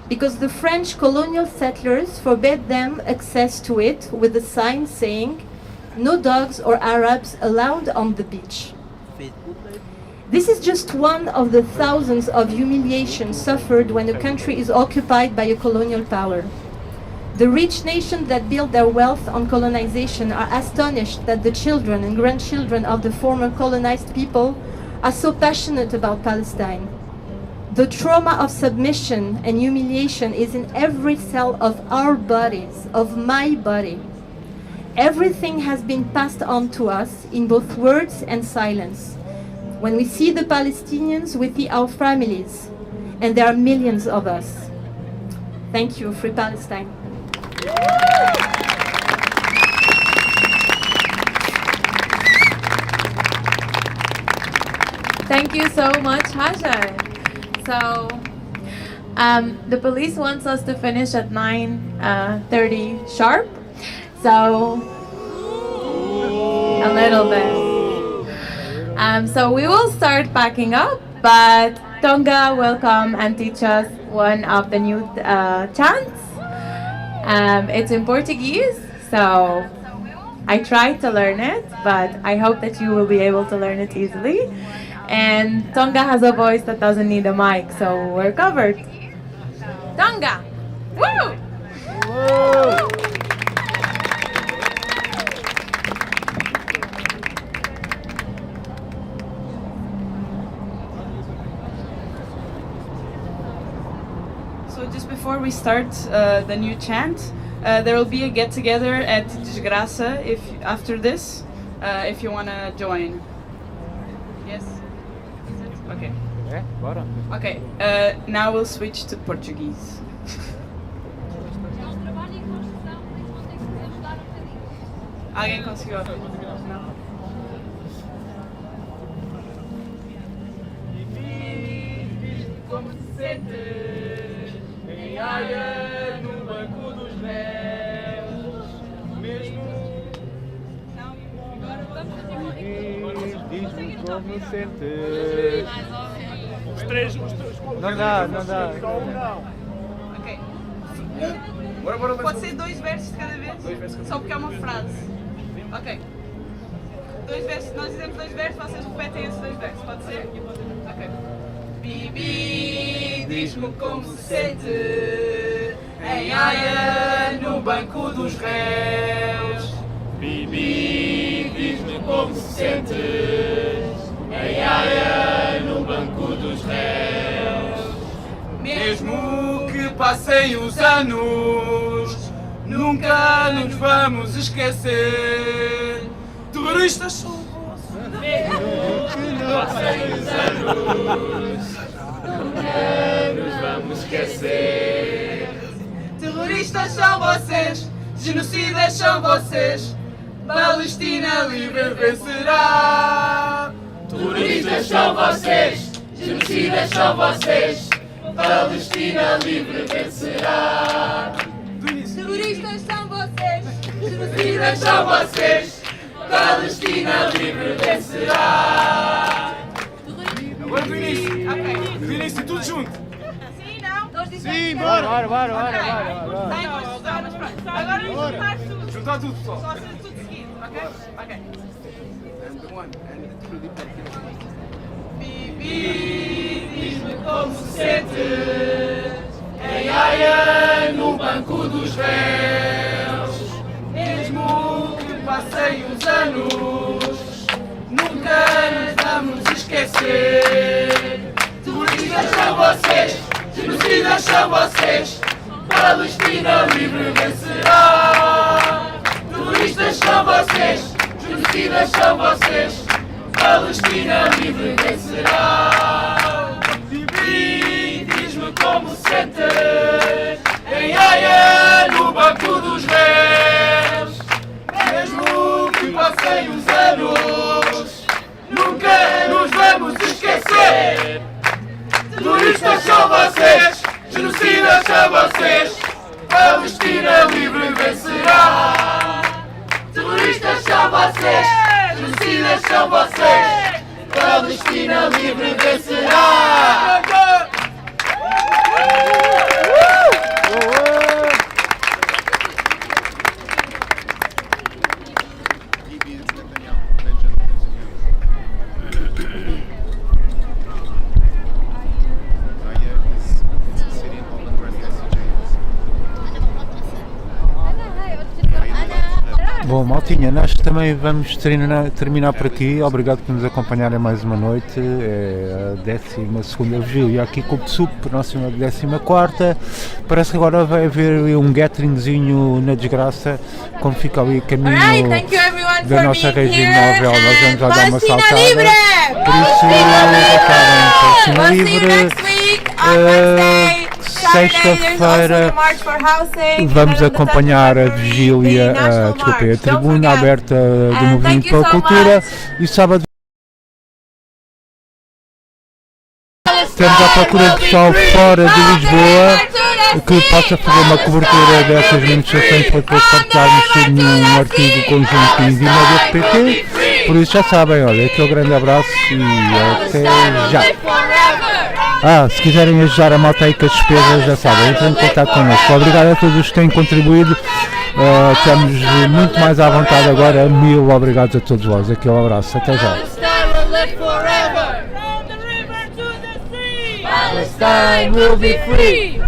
[SPEAKER 3] because the French colonial settlers forbade them access to it with a sign saying, no dogs or Arabs allowed on the beach. This is just one of the thousands of humiliations suffered when a country is occupied by a colonial power. The rich nations that build their wealth on colonization are astonished that the children and grandchildren of the former colonized people are so passionate about Palestine. The trauma of submission and humiliation is in every cell of our bodies, of my body. Everything has been passed on to us in both words and silence. When we see the Palestinians, we see our families, and there are millions of us. Thank you, Free Palestine.
[SPEAKER 1] Thank you so much, Hajar. So, the police wants us to finish at 9:30 sharp. So, a little bit. So we will start packing up, but Tonga will come and teach us one of the new chants. It's in Portuguese, so I tried to learn it, but I hope that you will be able to learn it easily. And Tonga has a voice that doesn't need a mic, so we're covered. Tonga! Woo! Woo!
[SPEAKER 6] So just before we start the new chant, there will be a get-together at Desgraça after this, if you want to join. Yes? Okay. Okay, now we'll switch to Portuguese. Alguém conseguiu ouvir? Não. Como se sente em Haia, no banco dos réus, mesmo... Não, agora vamos
[SPEAKER 5] Diz-me como sentes.
[SPEAKER 12] Os três.
[SPEAKER 5] Não dá.
[SPEAKER 6] Ok. Pode ser 2 versos de cada vez? Só porque é uma frase. Ok. 2 versos, nós dizemos 2 versos, vocês repetem esses 2 versos, pode ser? Ok. Bibi, diz-me como se sente em Haia, no banco dos réus. Bibi, diz-me como se sente em Haia, no banco dos réus. Mesmo que passem os anos, nunca nos vamos esquecer. Terroristas são vossos.
[SPEAKER 4] Passem os anos, nunca nos vamos esquecer.
[SPEAKER 12] Terroristas são vocês, genocidas são vocês, Palestina livre vencerá.
[SPEAKER 4] Terroristas são vocês, genocidas são vocês, Palestina livre vencerá.
[SPEAKER 12] Terroristas são vocês,
[SPEAKER 4] Genocidas são vocês, Palestina livre vencerá.
[SPEAKER 12] Agora do início. Ok.
[SPEAKER 18] Do início, tudo junto.
[SPEAKER 12] Sim, não? Todos dizem
[SPEAKER 18] Sim,
[SPEAKER 12] que
[SPEAKER 18] bora.
[SPEAKER 12] não.
[SPEAKER 18] Bora.
[SPEAKER 12] Sai, vamos juntar, mas pronto. Agora vamos juntar tudo.
[SPEAKER 18] Juntar tudo, pessoal.
[SPEAKER 12] Só tudo seguido, ok? Ok. Bibi, diz-me como se sentes em Haia, no banco dos véus. Mesmo que passem os anos, nunca nos vamos esquecer. Terroristas são vocês, genocidas são vocês, Palestina livre vencerá. Terroristas são vocês, genocidas são vocês, Palestina livre vencerá. Bibi, diz-me como sentes em Haia, no banco dos véus. Mesmo que passem os anos, nunca nos vamos esquecer. Terroristas são vocês, genocidas são vocês, Palestina livre vencerá. Terroristas são vocês, genocidas são vocês, Palestina livre vencerá.
[SPEAKER 5] Bom, maltinha, nós também vamos terminar por aqui. Obrigado por nos acompanharem mais uma noite. É a 12ª vigília aqui com o PSUP, próxima 14ª. Parece que agora vai haver um gatheringzinho na desgraça, como fica ali caminho da nossa rede móvel. Nós vamos lá dar uma saltada. Por isso, Palestina Livre. Sexta-feira vamos acompanhar a vigília, a tribuna aberta do Movimento pela Cultura, e sábado estamos à procura de pessoal fora de Lisboa que possa fazer uma cobertura dessas manifestações para depois partilharmos tudo num artigo conjunto e Vigília PT. Por isso já sabem, olha, aquele grande abraço e até já. Se quiserem ajudar a malta aí com as despesas, já sabem, entrem em contato connosco. Obrigado a todos os que têm contribuído, estamos muito mais à vontade agora. 1000 obrigados a todos vós, aquele abraço, até já.
[SPEAKER 12] Palestine will be free!